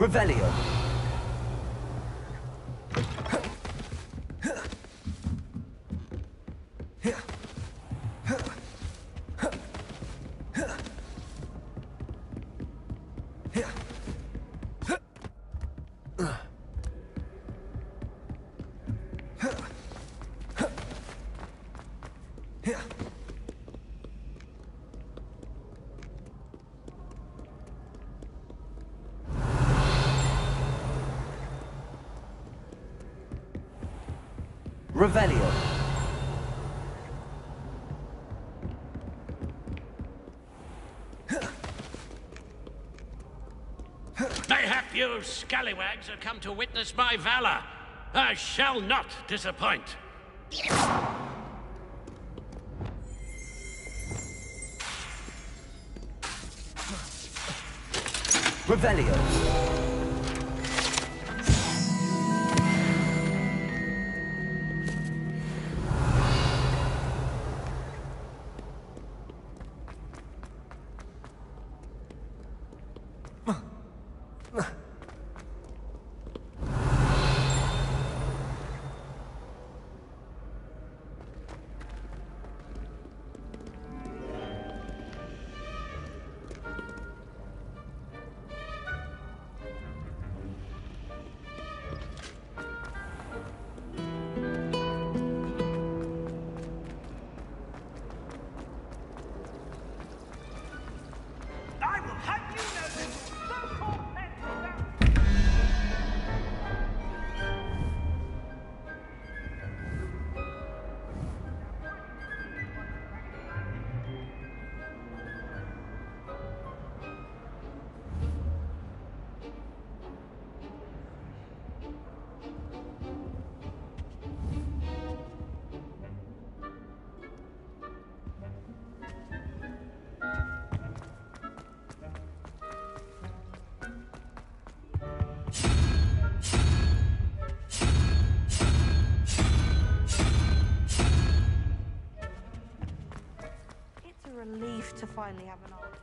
Revelio. Revelio. Mayhap you scallywags have come to witness my valor. I shall not disappoint. Revelio. Relief to finally have an art.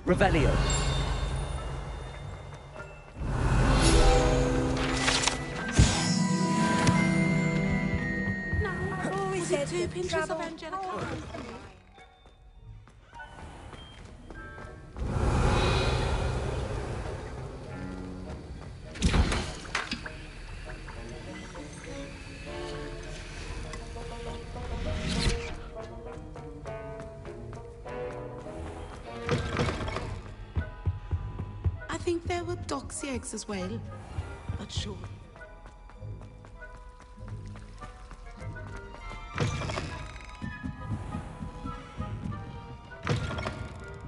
Revelio. Was it 2 pinches of Angelica? I think there were doxy eggs as well, but sure.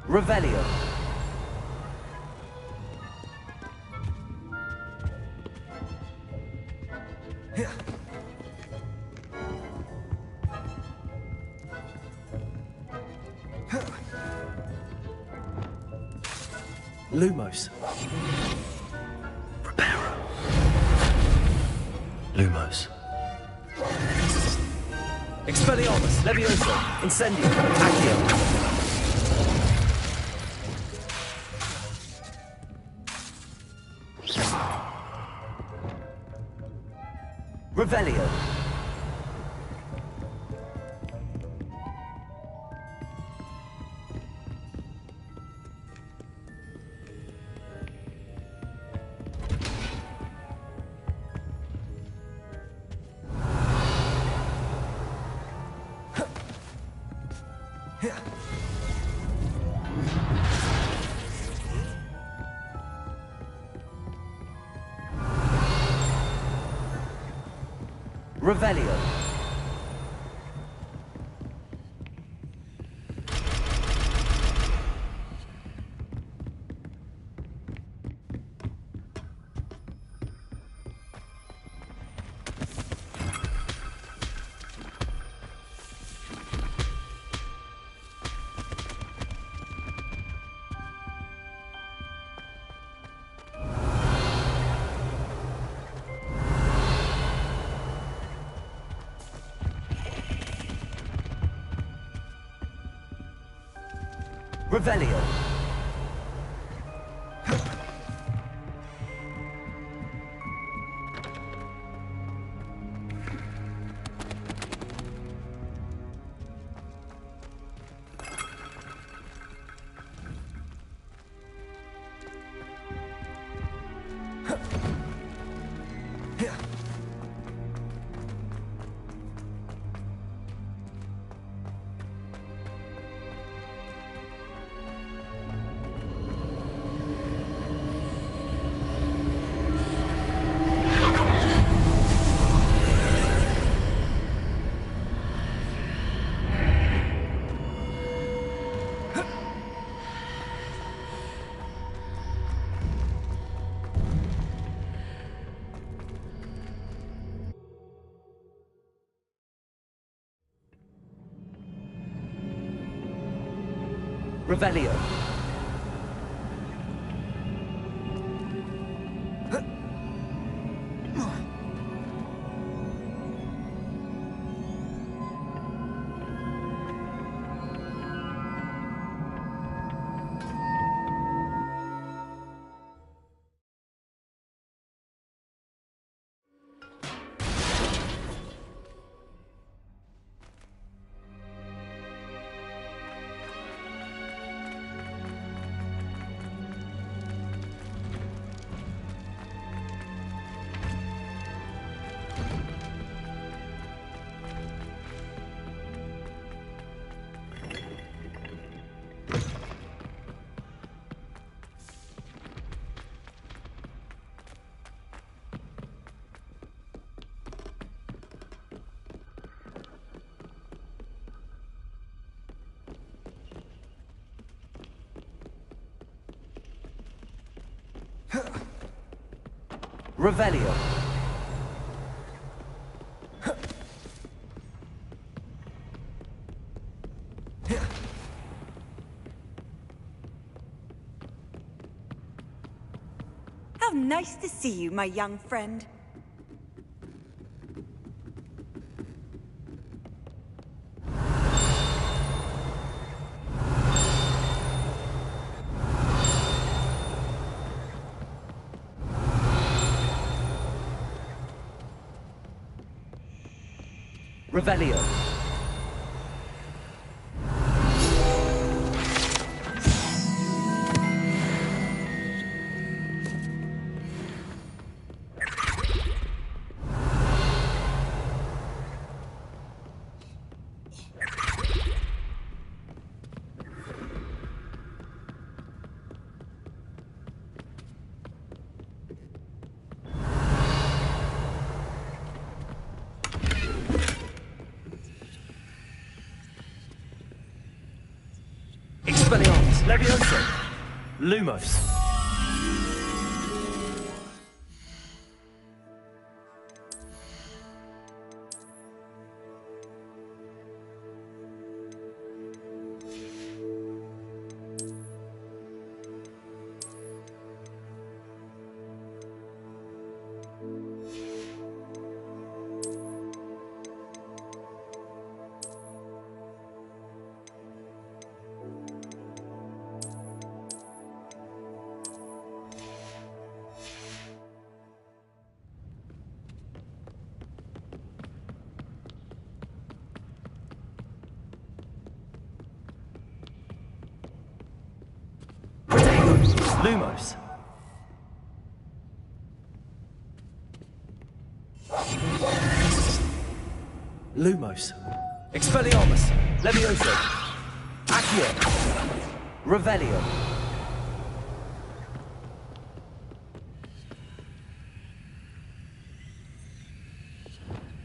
Revelio. Lumos. Reparo. Lumos. Expelliarmus, Levioso, Incendio, Accio. Revelio. Revelio. Revelio. Revelio. Revelio. How nice to see you, my young friend. Revelio. Expelliarmus. Levioso. Lumos. Lumos. Lumos. Expelliarmus. Levioso. Accio. Revelio.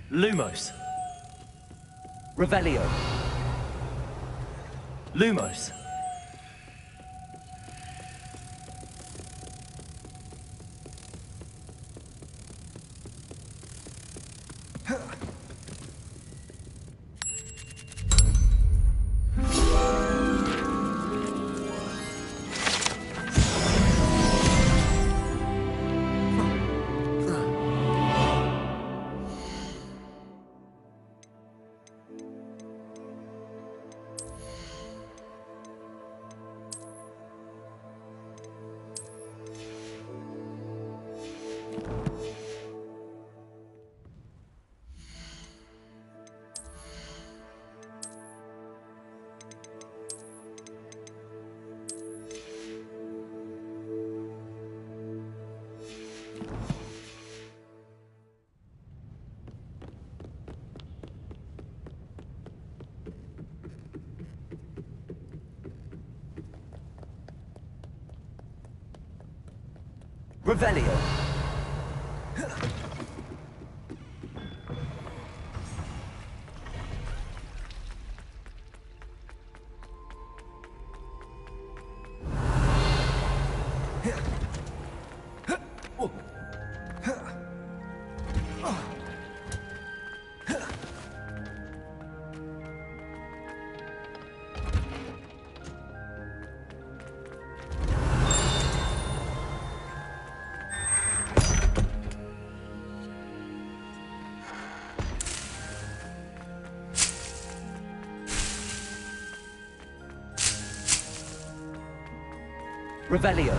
Lumos. Revelio. Lumos. Revelio. Revelio.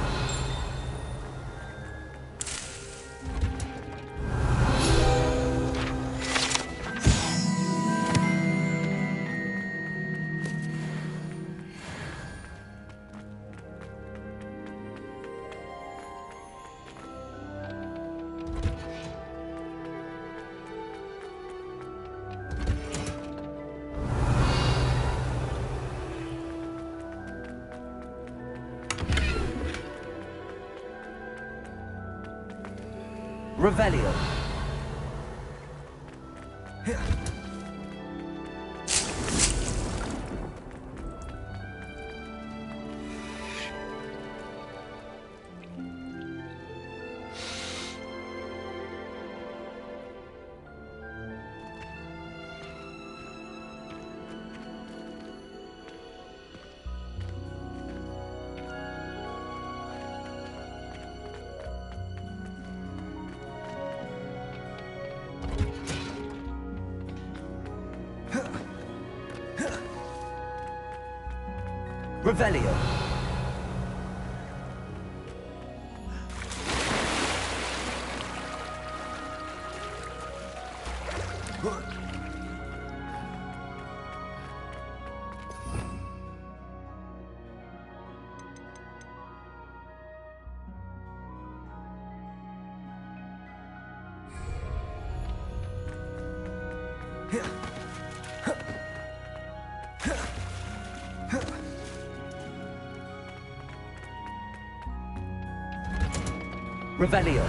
Revelio. Revelio. Revelio.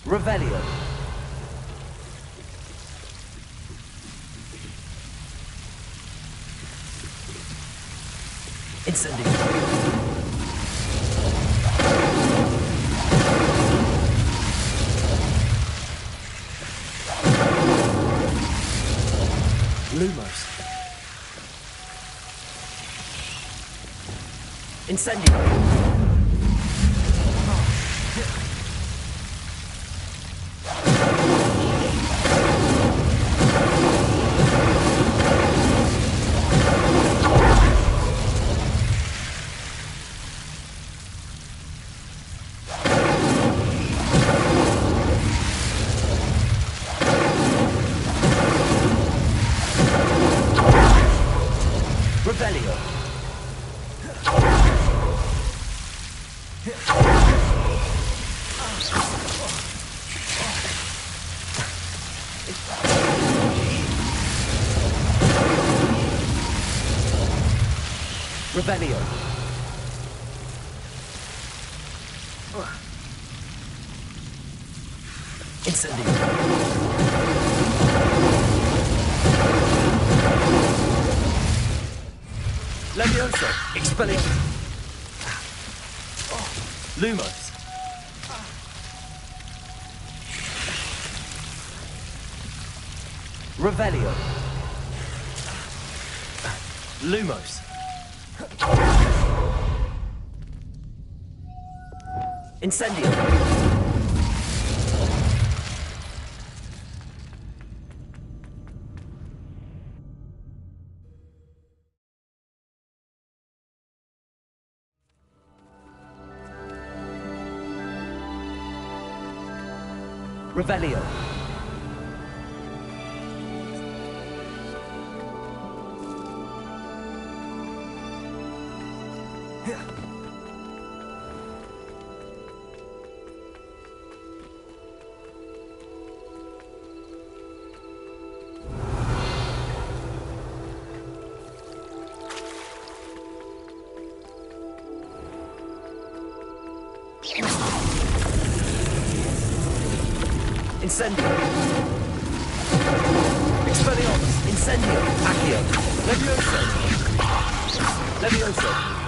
Revelio. Incendio. Lumos. Incendio. Revelio. Revelio. Incendio. Levioso. Expelling. Lumos. Revelio. Lumos. Incendio. Revelio. Incendio! Expelliarmus! Incendio! Accio! Levioso! Levioso!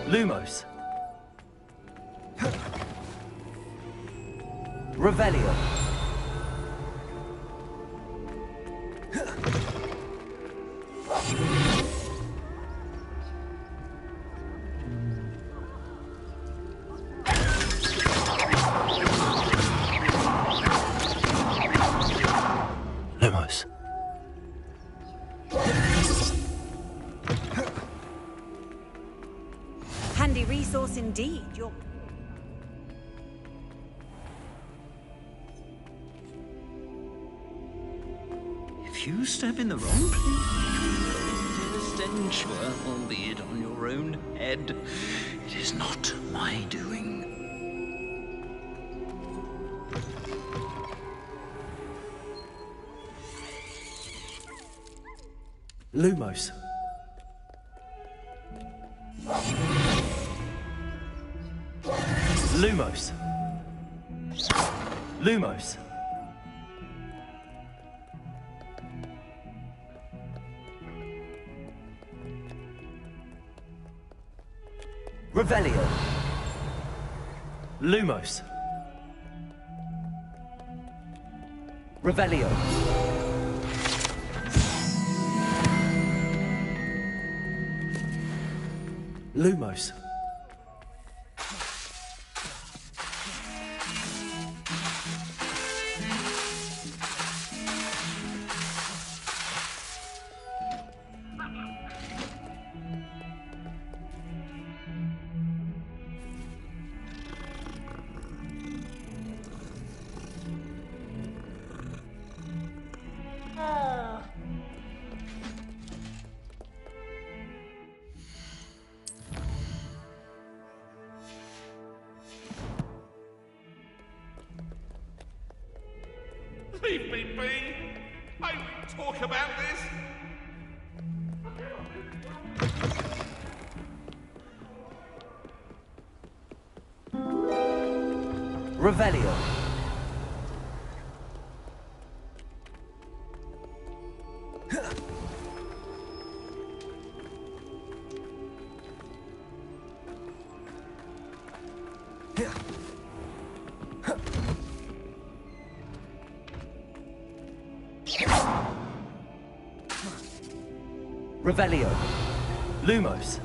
Lumos. Revelio. Lumos. Handy resource indeed. You're... If you step in the wrong place, into the stench, well, albeit on your own head, it is not my doing. Lumos. Lumos. Lumos. Revelio. Lumos. Revelio. Lumos. Leave me be! I won't talk about this! Revelio. Revelio. Lumos.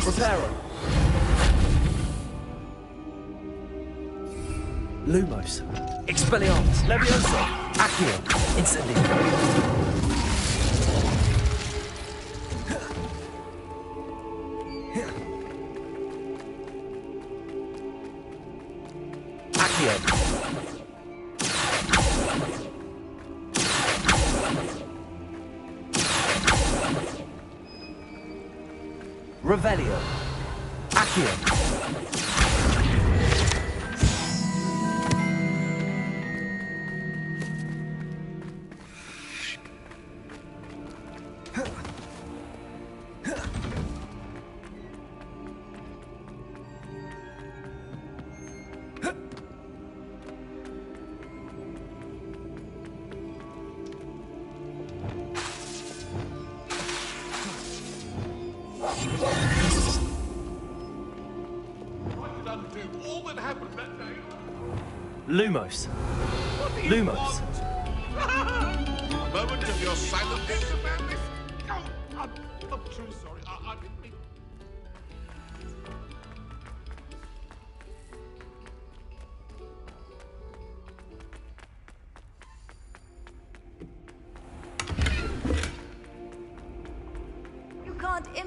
Reparo. Lumos. Expelliarmus. Levioso. Accio. Incendio. Accio. Revelio. Accio. to all that happened that day. Lumos. What do you Lumos. want? Moment of your silence. Oh, I'm truly sorry. I didn't mean... You can't imagine.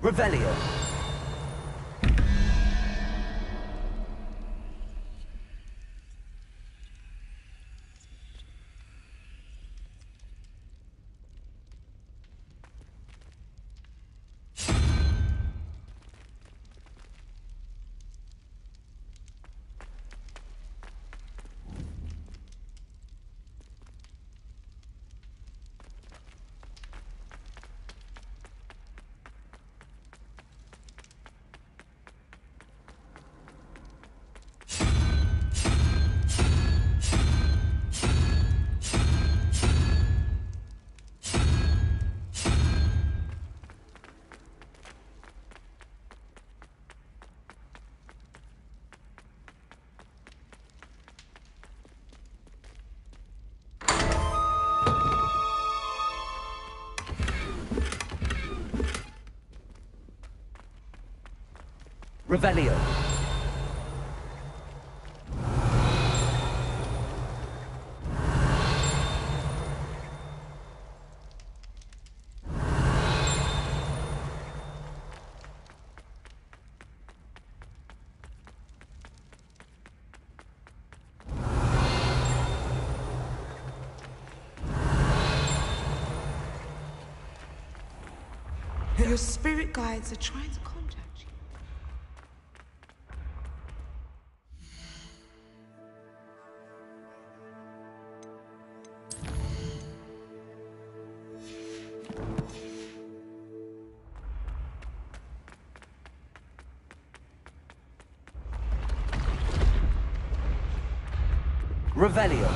Revelio. Revelio. Your spirit guides are trying to contact you. Revelio.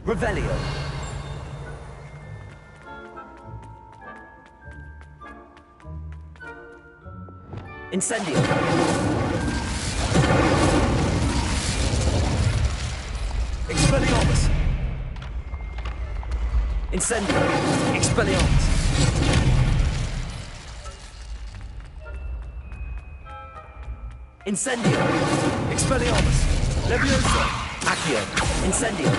Revelio. Incendio! Expelliarmus! Incendio! Expelliarmus! Incendio! Expelliarmus! Leviosa! Accio! Incendio!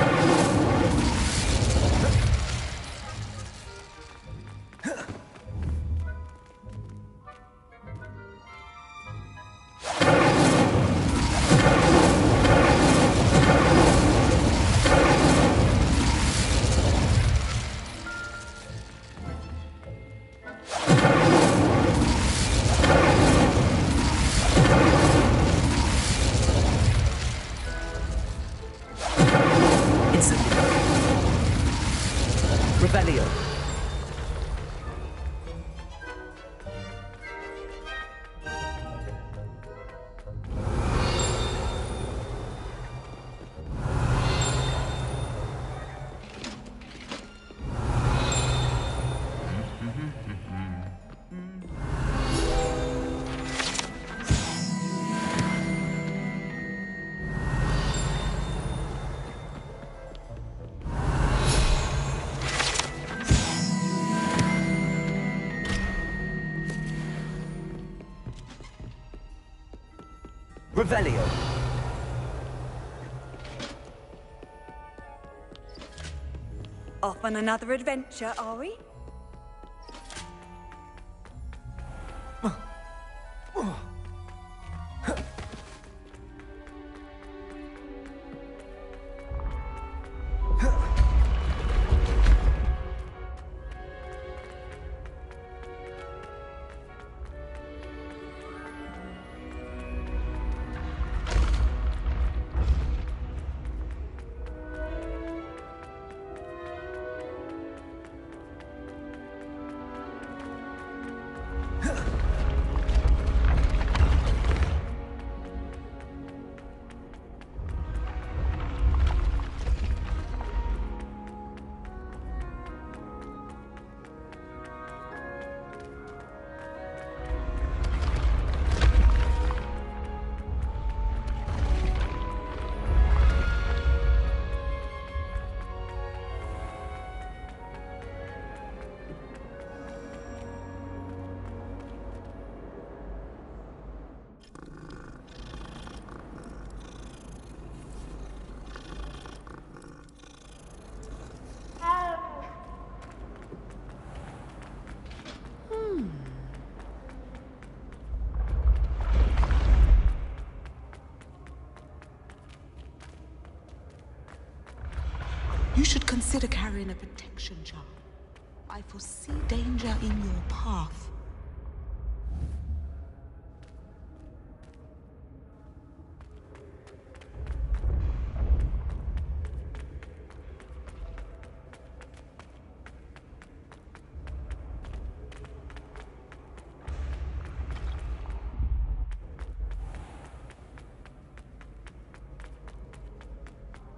Revelio. Revelio. Off on another adventure, are we? You should consider carrying a protection charm. I foresee danger in your path.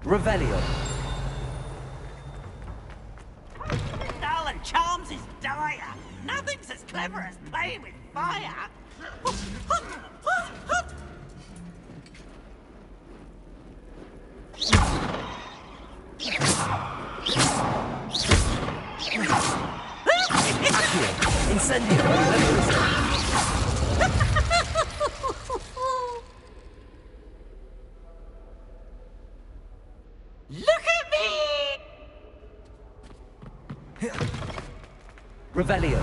Revelio. Darling, charms is dire. Nothing's as clever as playing with fire. Incendio. Look at me! Revelio.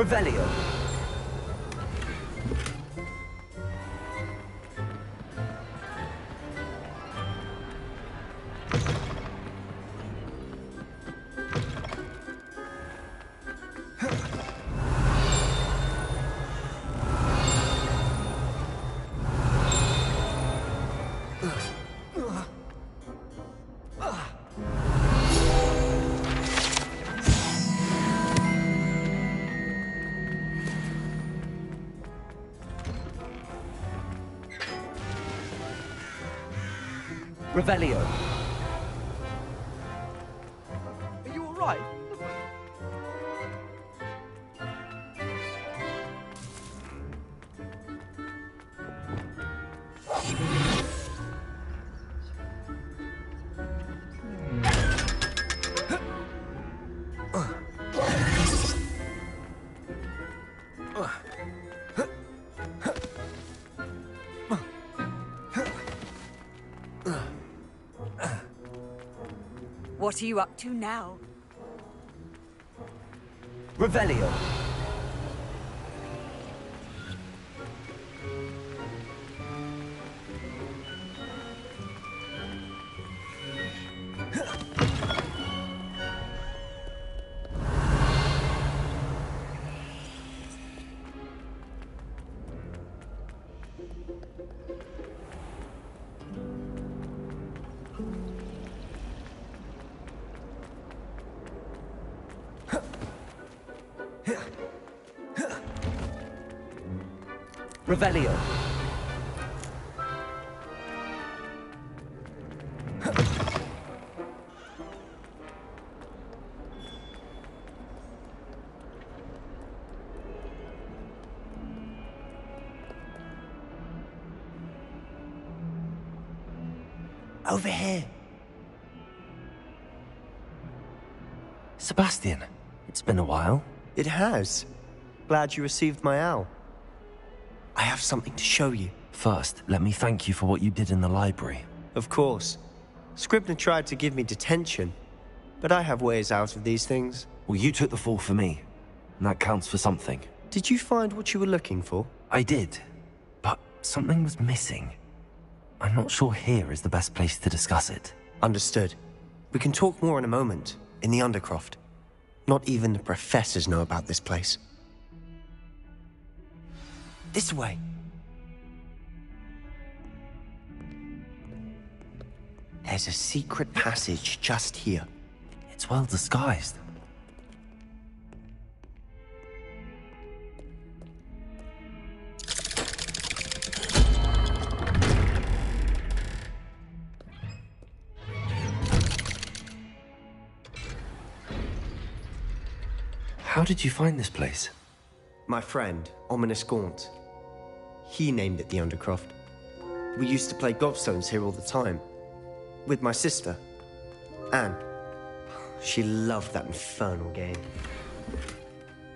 Revelio. Revelio. Are you all right? What are you up to now? Revelio. Revelio. Over here. Sebastian, it's been a while. It has. Glad you received my owl. I have something to show you. First, let me thank you for what you did in the library. Of course. Scribner tried to give me detention, but I have ways out of these things. Well, you took the fall for me, and that counts for something. Did you find what you were looking for? I did, but something was missing. I'm not sure here is the best place to discuss it. Understood. We can talk more in a moment, in the Undercroft. Not even the professors know about this place. This way. There's a secret passage just here. It's well disguised. How did you find this place? My friend, Ominous Gaunt. He named it the Undercroft. We used to play gobstones here all the time. With my sister, Anne. She loved that infernal game.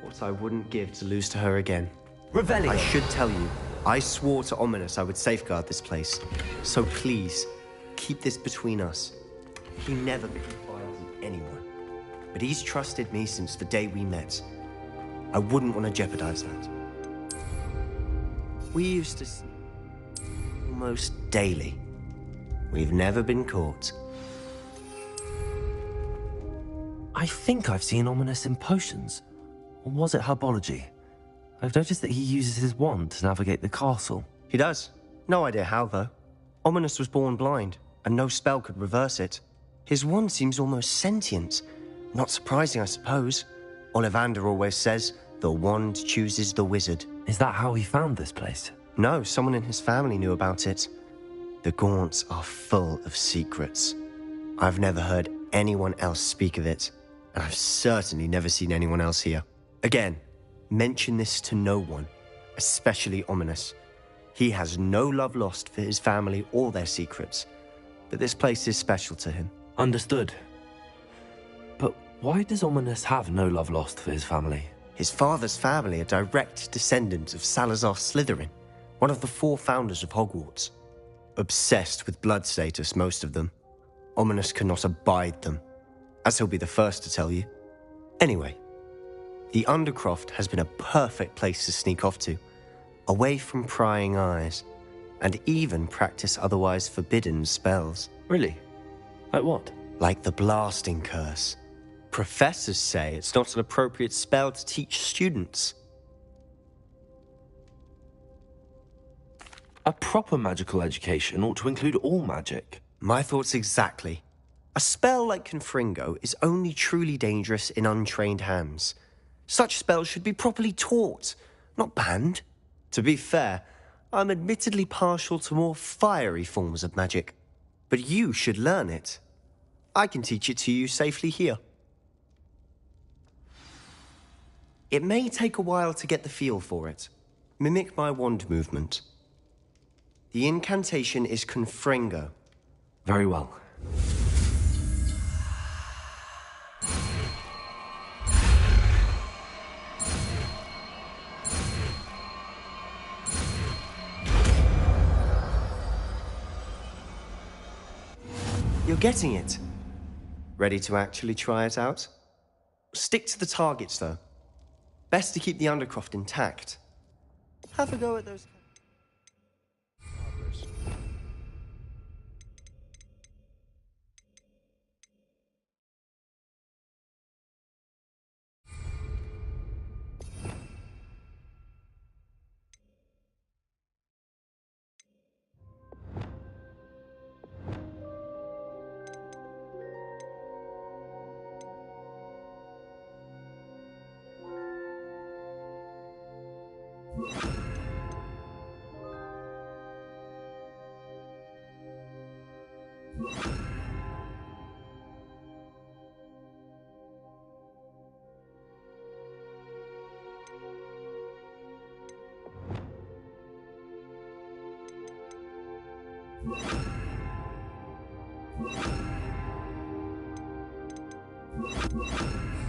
What I wouldn't give to lose to her again. Revelio. I should tell you, I swore to Ominous I would safeguard this place. So please, keep this between us. He never confided in anyone. But he's trusted me since the day we met. I wouldn't want to jeopardize that. We used to see almost daily. We've never been caught. I think I've seen Ominous in potions. Or was it herbology? I've noticed that he uses his wand to navigate the castle. He does. No idea how, though. Ominous was born blind, and no spell could reverse it. His wand seems almost sentient. Not surprising, I suppose. Ollivander always says, the wand chooses the wizard. Is that how he found this place? No, someone in his family knew about it. The Gaunts are full of secrets. I've never heard anyone else speak of it, and I've certainly never seen anyone else here. Again, mention this to no one, especially Ominous. He has no love lost for his family or their secrets, but this place is special to him. Understood. But why does Ominous have no love lost for his family? His father's family are direct descendants of Salazar Slytherin, one of the 4 founders of Hogwarts. Obsessed with blood status, most of them. Ominous cannot abide them, as he'll be the first to tell you. Anyway, The Undercroft has been a perfect place to sneak off to, away from prying eyes, and even practice otherwise forbidden spells. Really? Like what? Like the blasting curse. Professors say it's not an appropriate spell to teach students. A proper magical education ought to include all magic. My thoughts exactly. A spell like Confringo is only truly dangerous in untrained hands. Such spells should be properly taught, not banned. To be fair, I'm admittedly partial to more fiery forms of magic. But you should learn it. I can teach it to you safely here. It may take a while to get the feel for it. Mimic my wand movement. The incantation is Confringo. Very well. You're getting it. Ready to actually try it out? Stick to the targets, though. Best to keep the Undercroft intact. Have a go at those...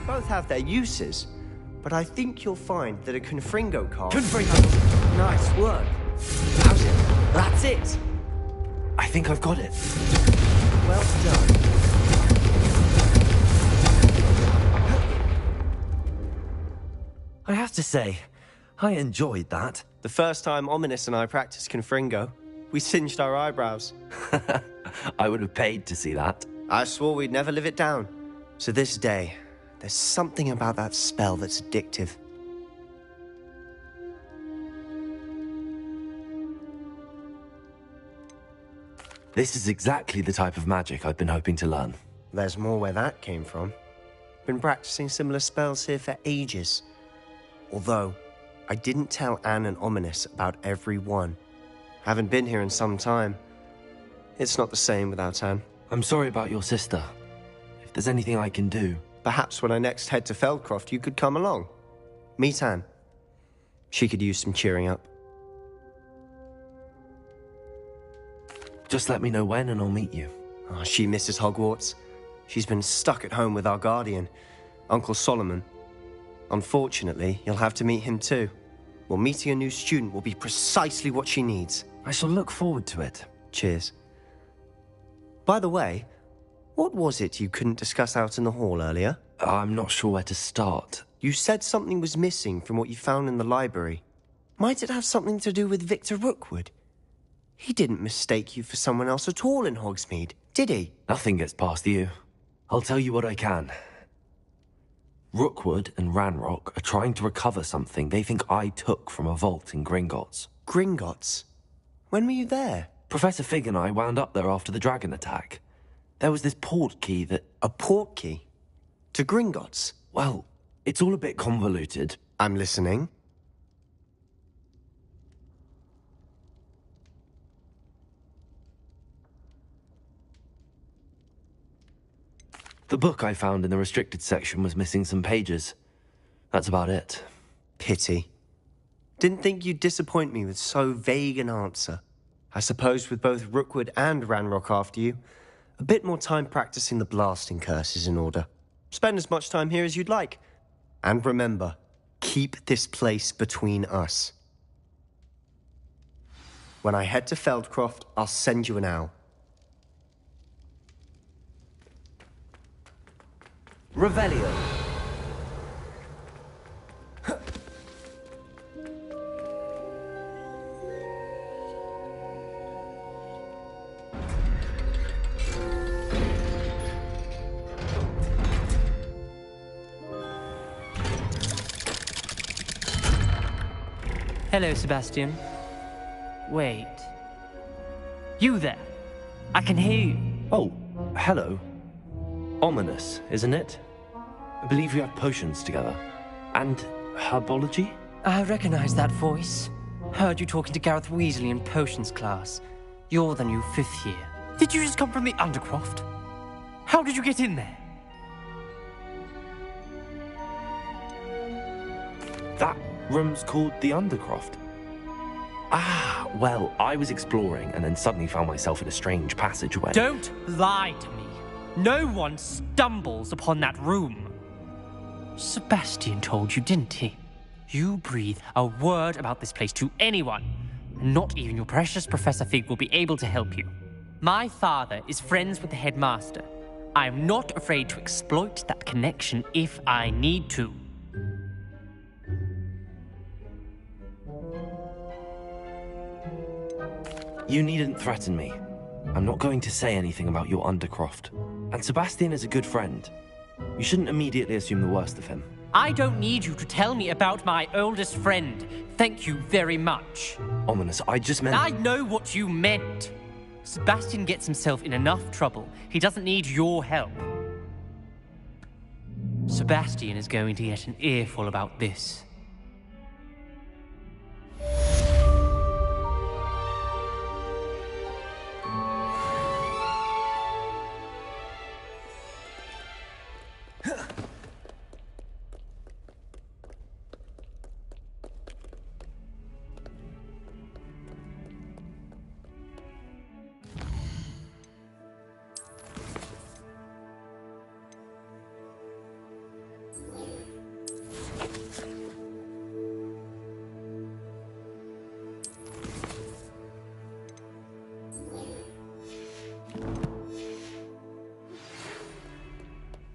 Both have their uses, but I think you'll find that a Confringo card... Confringo! Nice work. How's it? That's it! I think I've got it. Well done. I have to say, I enjoyed that. The first time Ominous and I practiced Confringo, we singed our eyebrows. I would have paid to see that. I swore we'd never live it down. So this day, there's something about that spell that's addictive. This is exactly the type of magic I've been hoping to learn. There's more where that came from. Been practicing similar spells here for ages. Although, I didn't tell Anne and Ominous about every one. Haven't been here in some time. It's not the same without Anne. I'm sorry about your sister. If there's anything I can do... Perhaps when I next head to Feldcroft, you could come along. Meet Anne. She could use some cheering up. Just let me know when and I'll meet you. Oh, she misses Hogwarts. She's been stuck at home with our guardian, Uncle Solomon. Unfortunately, you'll have to meet him too. Well, meeting a new student will be precisely what she needs. I shall look forward to it. Cheers. By the way, what was it you couldn't discuss out in the hall earlier? I'm not sure where to start. You said something was missing from what you found in the library. Might it have something to do with Victor Rookwood? He didn't mistake you for someone else at all in Hogsmeade, did he? Nothing gets past you. I'll tell you what I can. Rookwood and Ranrock are trying to recover something they think I took from a vault in Gringotts. Gringotts? When were you there? Professor Fig and I wound up there after the dragon attack. There was this port key that... A port key? To Gringotts? Well, it's all a bit convoluted. I'm listening. The book I found in the restricted section was missing some pages. That's about it. Pity. Didn't think you'd disappoint me with so vague an answer. I suppose with both Rookwood and Ranrock after you, a bit more time practicing the blasting curse is in order. Spend as much time here as you'd like. And remember, keep this place between us. When I head to Feldcroft, I'll send you an owl. Revelio. Hello, Sebastian. Wait. You there? I can hear you. Oh, hello. Ominous, isn't it? I believe we have potions together. And herbology? I recognize that voice. Heard you talking to Gareth Weasley in potions class. You're the new 5th year. Did you just come from the Undercroft? How did you get in there? That room's called the Undercroft. Ah, well, I was exploring and then suddenly found myself in a strange passageway. Don't lie to me. No one stumbles upon that room. Sebastian told you, didn't he? You breathe a word about this place to anyone, and not even your precious Professor Fig will be able to help you. My father is friends with the headmaster. I am not afraid to exploit that connection if I need to. You needn't threaten me. I'm not going to say anything about your Undercroft. And Sebastian is a good friend. You shouldn't immediately assume the worst of him. I don't need you to tell me about my oldest friend. Thank you very much. Ominous, I just meant... I know what you meant. Sebastian gets himself in enough trouble. He doesn't need your help. Sebastian is going to get an earful about this.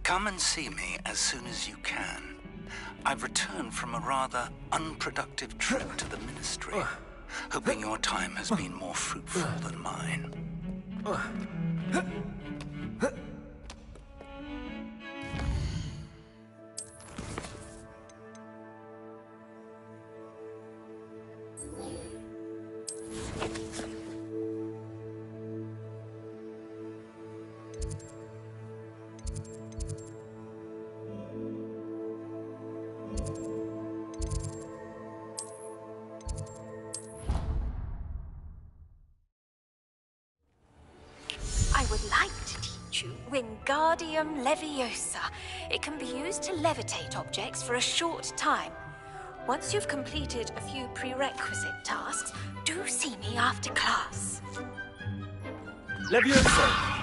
Come and see me as soon as you can. I've returned from a rather unproductive trip to the Ministry, hoping your time has been more fruitful than mine. Wingardium Leviosa. It can be used to levitate objects for a short time. Once you've completed a few prerequisite tasks, do see me after class. Leviosa!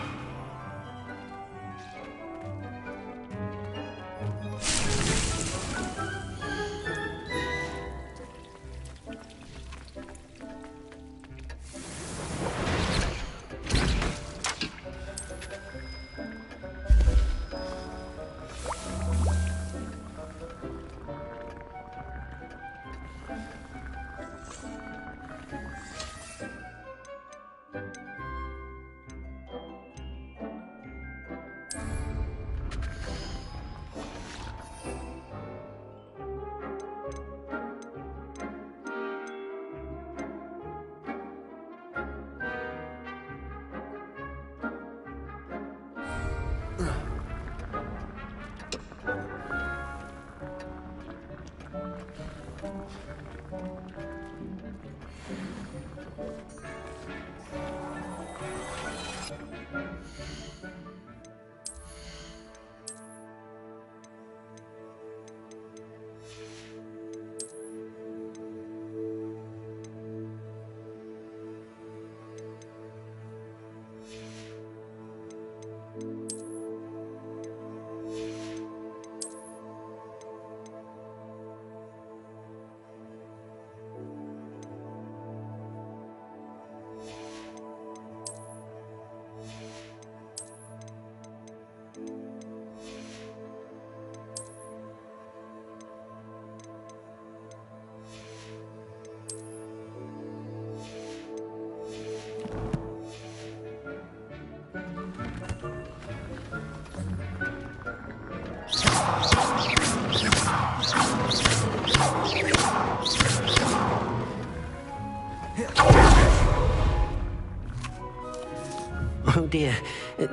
dear.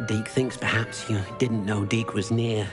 Deke thinks perhaps you didn't know Deke was near.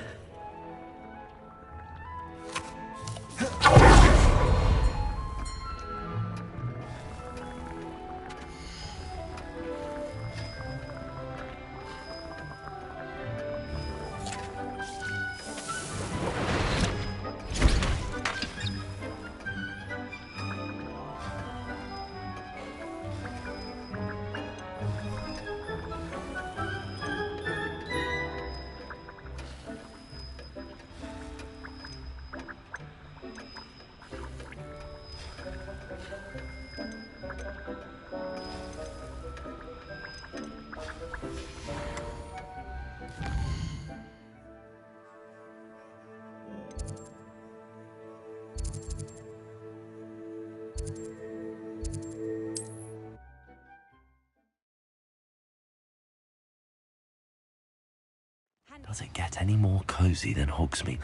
Does it get any more cozy than Hogsmeade?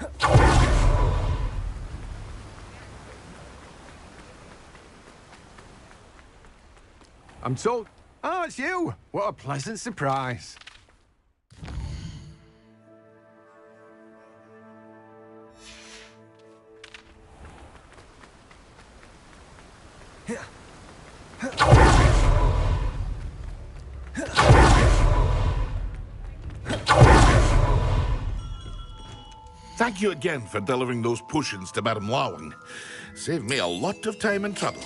I'm told... Oh, it's you! What a pleasant surprise. Thank you again for delivering those potions to Madame Lawing. Saved me a lot of time and trouble.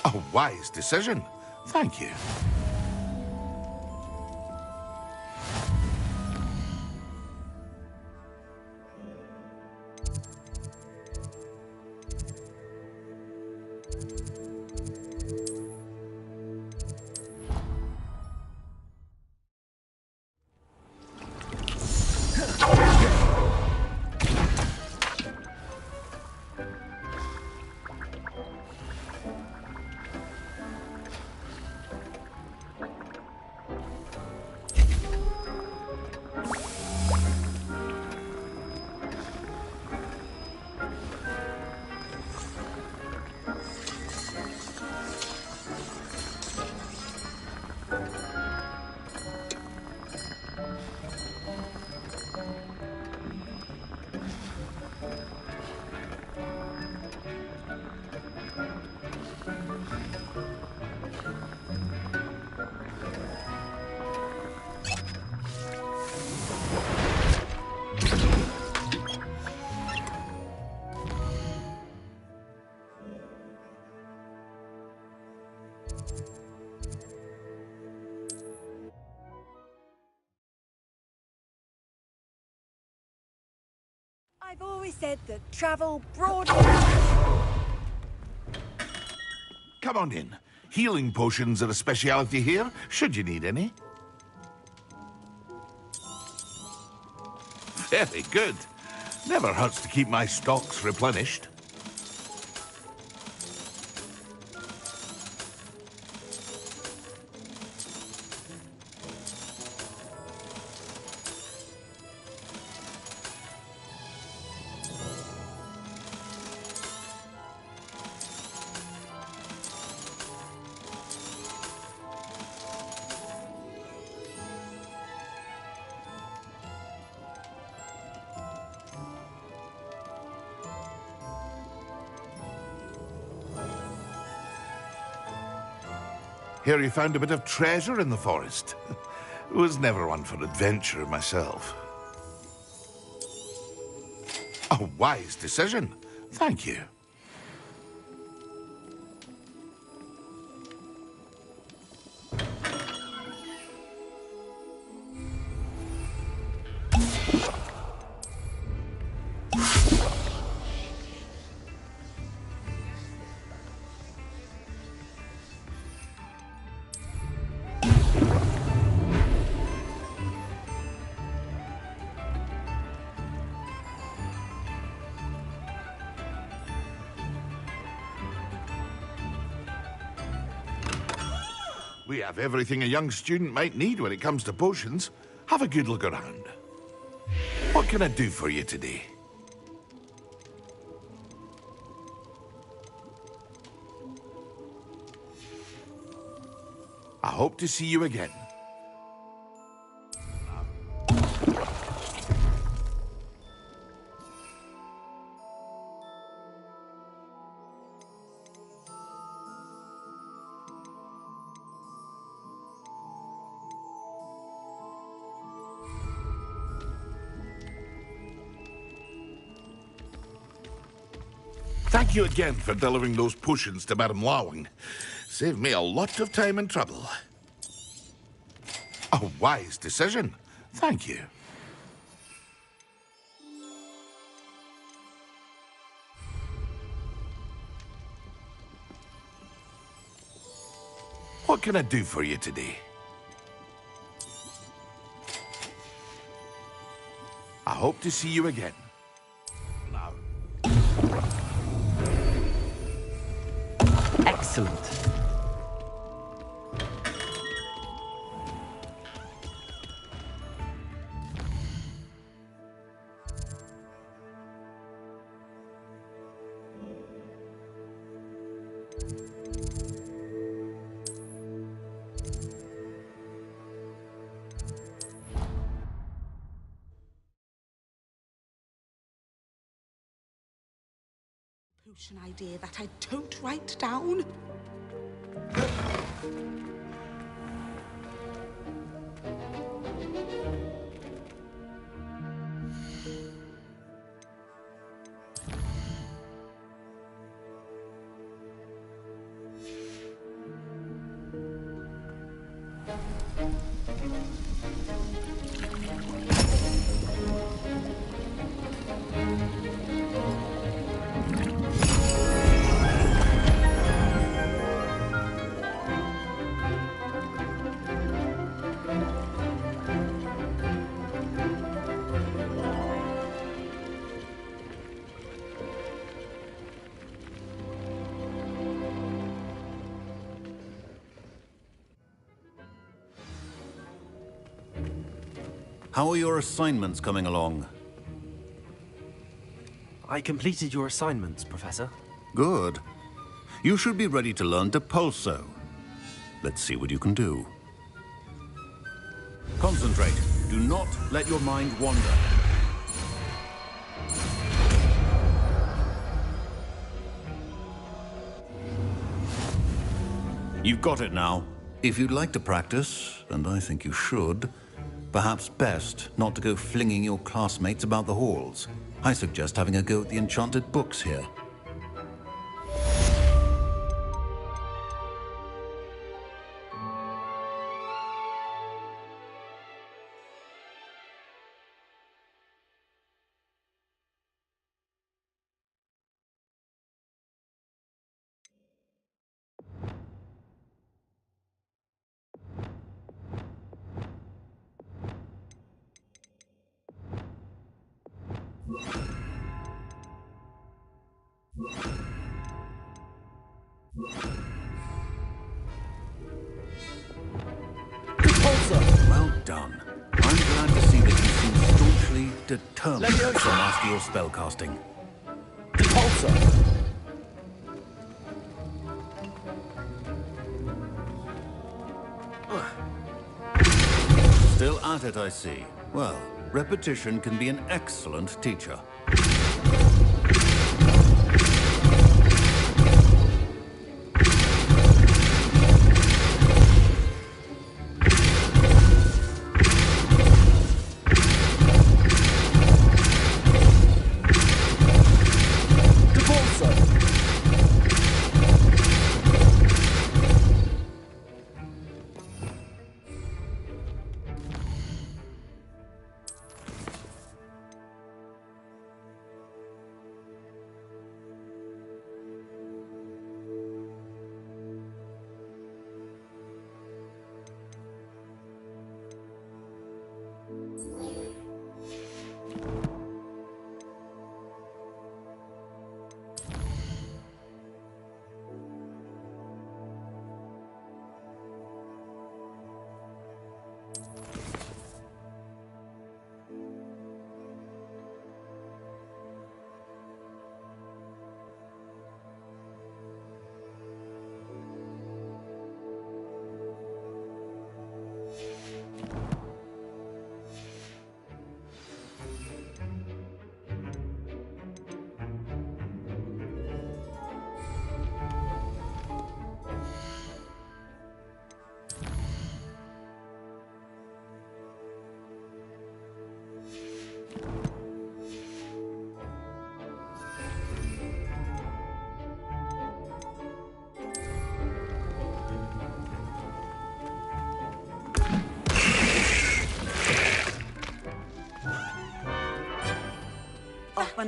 A wise decision. Thank you. I've always said that travel broad... Come on in. Healing potions are a speciality here, should you need any. Very good. Never hurts to keep my stocks replenished. Hear you found a bit of treasure in the forest. Was never one for adventure myself. A wise decision. Thank you. We have everything a young student might need when it comes to potions. Have a good look around. What can I do for you today? I hope to see you again. Thank you again for delivering those potions to Madame Lawing. Saved me a lot of time and trouble. A wise decision. Thank you. What can I do for you today? I hope to see you again. Excellent. Potion idea that I don't write down. How are your assignments coming along? I completed your assignments, Professor. Good. You should be ready to learn Depulso. Let's see what you can do. Concentrate. Do not let your mind wander. You've got it now. If you'd like to practice, and I think you should, perhaps best not to go flinging your classmates about the halls. I suggest having a go at the enchanted books here. Well done. I'm glad to see that you seem staunchly determined to master your spellcasting. Still at it, I see. Well, repetition can be an excellent teacher.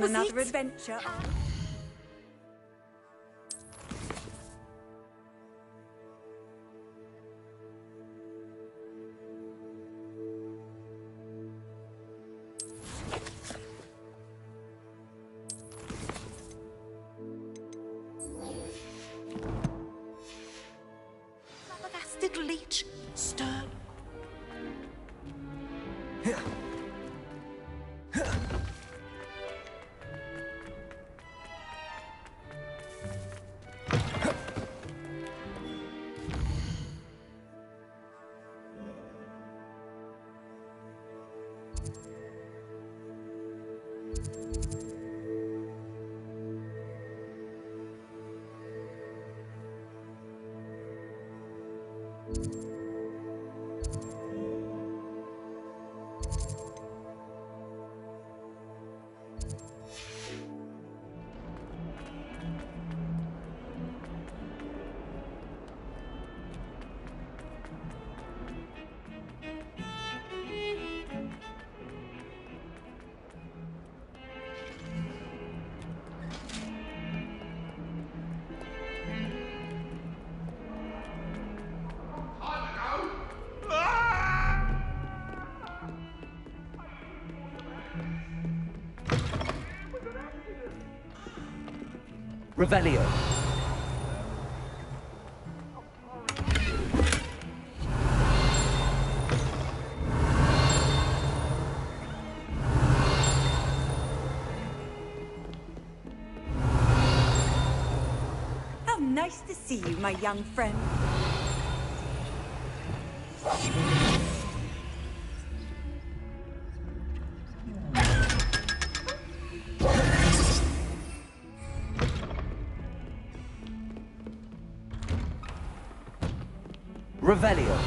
on another adventure. Flabbergasted leech, stir. Revelio. How nice to see you, my young friend. Revelio.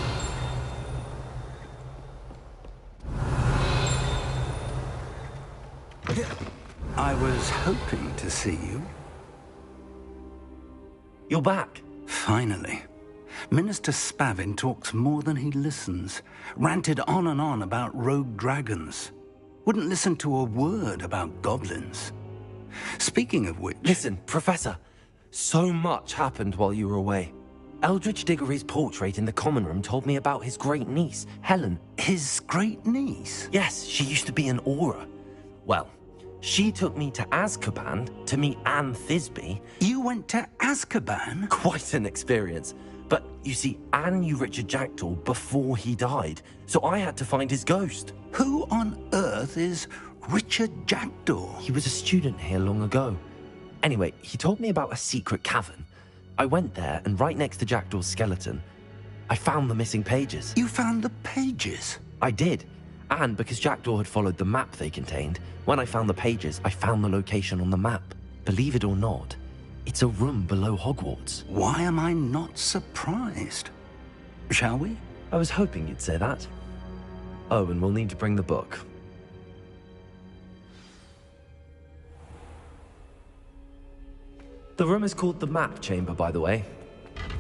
I was hoping to see you. You're back. Finally. Minister Spavin talks more than he listens. Ranted on and on about rogue dragons. Wouldn't listen to a word about goblins. Speaking of which... Listen, Professor. So much happened while you were away. Eldridge Diggory's portrait in the common room told me about his great niece, Helen. His great niece? Yes, she used to be an Auror. Well, she took me to Azkaban to meet Anne Thisbe. You went to Azkaban? Quite an experience. But, you see, Anne knew Richard Jackdaw before he died, so I had to find his ghost. Who on earth is Richard Jackdaw? He was a student here long ago. Anyway, he told me about a secret cavern. I went there, and right next to Jackdaw's skeleton, I found the missing pages. You found the pages? I did. And because Jackdaw had followed the map they contained, when I found the pages, I found the location on the map. Believe it or not, it's a room below Hogwarts. Why am I not surprised? Shall we? I was hoping you'd say that. Oh, and we'll need to bring the book. The room is called the Map Chamber, by the way.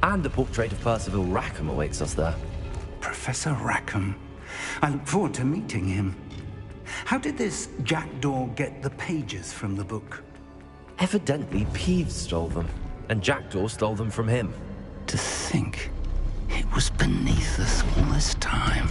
And a portrait of Percival Rackham awaits us there. Professor Rackham. I look forward to meeting him. How did this Jackdaw get the pages from the book? Evidently, Peeves stole them, and Jackdaw stole them from him. To think it was beneath us all this time.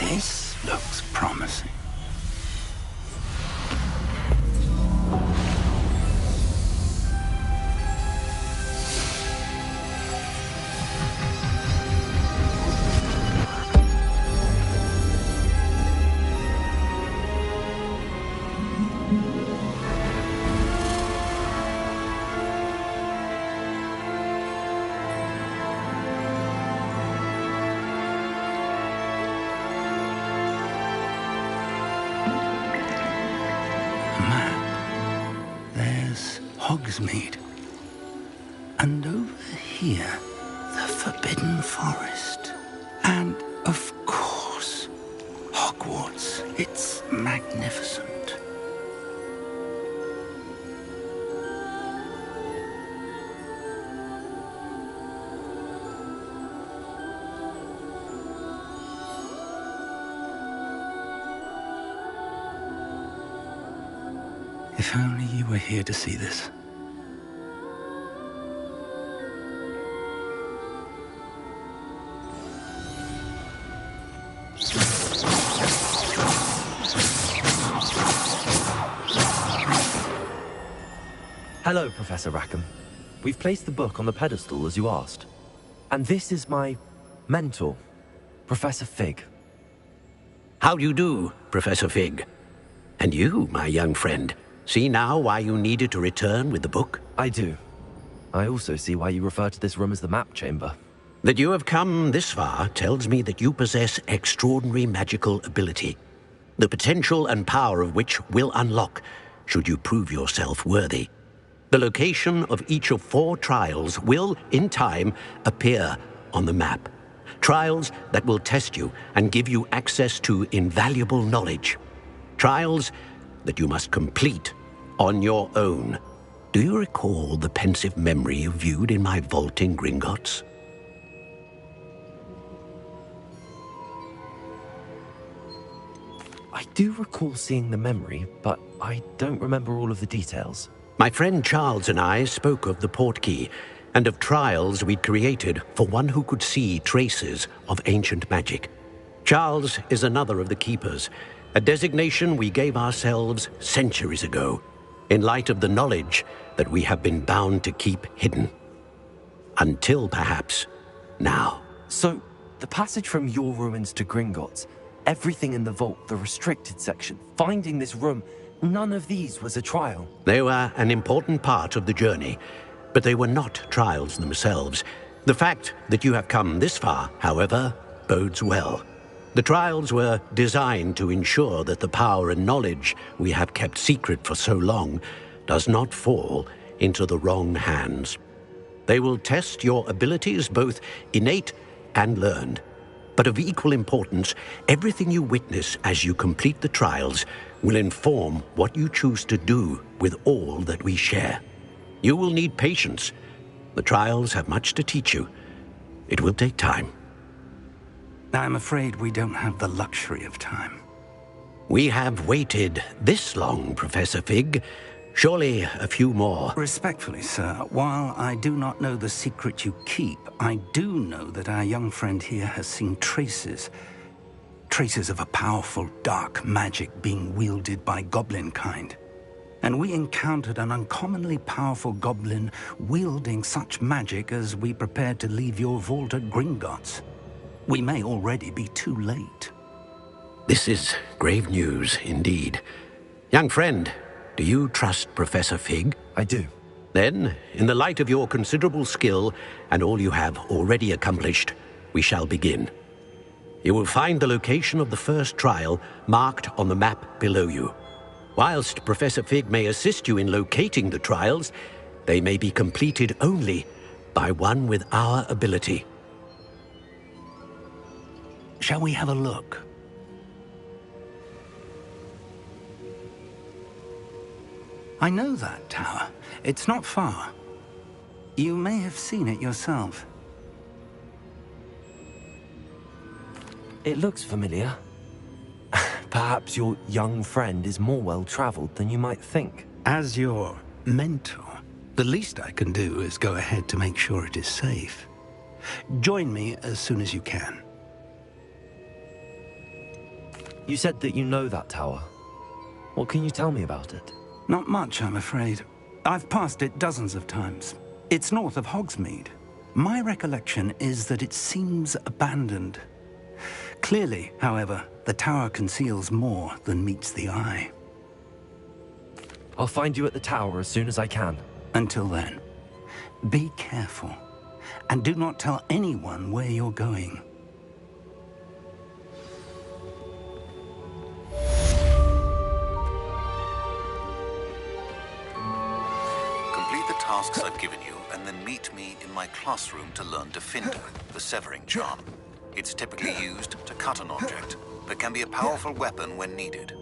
This looks promising. Hogsmeade. And over here, the Forbidden Forest. And, of course, Hogwarts. It's magnificent. If only you were here to see this. Hello, Professor Rackham. We've placed the book on the pedestal as you asked. And this is my mentor, Professor Fig. How do you do, Professor Fig? And you, my young friend, see now why you needed to return with the book? I do. I also see why you refer to this room as the map chamber. That you have come this far tells me that you possess extraordinary magical ability, the potential and power of which will unlock should you prove yourself worthy. The location of each of 4 trials will, in time, appear on the map. Trials that will test you and give you access to invaluable knowledge. Trials that you must complete on your own. Do you recall the pensive memory you viewed in my vault in Gringotts? I do recall seeing the memory, but I don't remember all of the details. My friend Charles and I spoke of the portkey and of trials we'd created for one who could see traces of ancient magic. Charles is another of the keepers, a designation we gave ourselves centuries ago, in light of the knowledge that we have been bound to keep hidden. Until perhaps now. So, the passage from your ruins to Gringotts, everything in the vault, the restricted section, finding this room, none of these was a trial. They were an important part of the journey, but they were not trials themselves. The fact that you have come this far, however, bodes well. The trials were designed to ensure that the power and knowledge we have kept secret for so long does not fall into the wrong hands. They will test your abilities, both innate and learned. But of equal importance, everything you witness as you complete the trials will inform what you choose to do with all that we share. You will need patience. The trials have much to teach you. It will take time. I'm afraid we don't have the luxury of time. We have waited this long, Professor Fig. Surely a few more. Respectfully, sir, while I do not know the secret you keep, I do know that our young friend here has seen traces of a powerful dark magic being wielded by goblin kind. And we encountered an uncommonly powerful goblin wielding such magic as we prepared to leave your vault at Gringotts. We may already be too late. This is grave news indeed. Young friend, do you trust Professor Fig? I do. Then, in the light of your considerable skill and all you have already accomplished, we shall begin. You will find the location of the first trial marked on the map below you. Whilst Professor Fig may assist you in locating the trials, they may be completed only by one with our ability. Shall we have a look? I know that tower. It's not far. You may have seen it yourself. It looks familiar. Perhaps your young friend is more well-traveled than you might think. As your mentor, the least I can do is go ahead to make sure it is safe. Join me as soon as you can. You said that you know that tower. What can you tell me about it? Not much, I'm afraid. I've passed it dozens of times. It's north of Hogsmeade. My recollection is that it seems abandoned. Clearly, however, the tower conceals more than meets the eye. I'll find you at the tower as soon as I can. Until then, be careful, and do not tell anyone where you're going. tasks I've given you, and then meet me in my classroom to learn Defender, the severing charm. It's typically used to cut an object, but can be a powerful weapon when needed.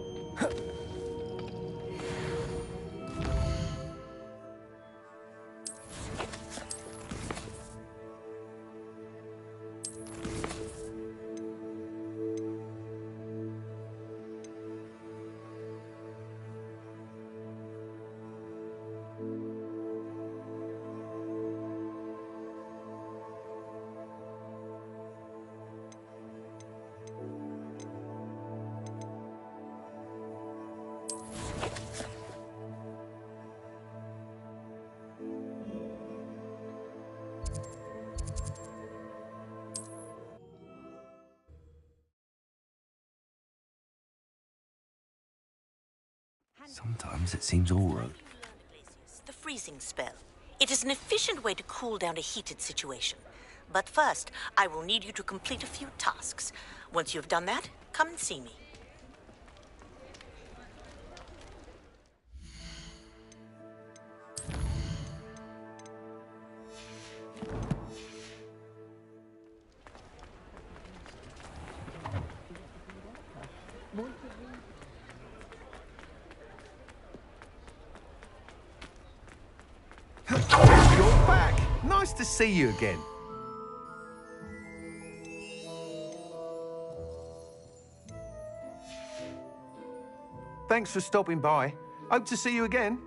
Sometimes it seems all right. The freezing spell. It is an efficient way to cool down a heated situation. But first, I will need you to complete a few tasks. Once you've done that, come and see me. You're back. Nice to see you again. Thanks for stopping by. Hope to see you again.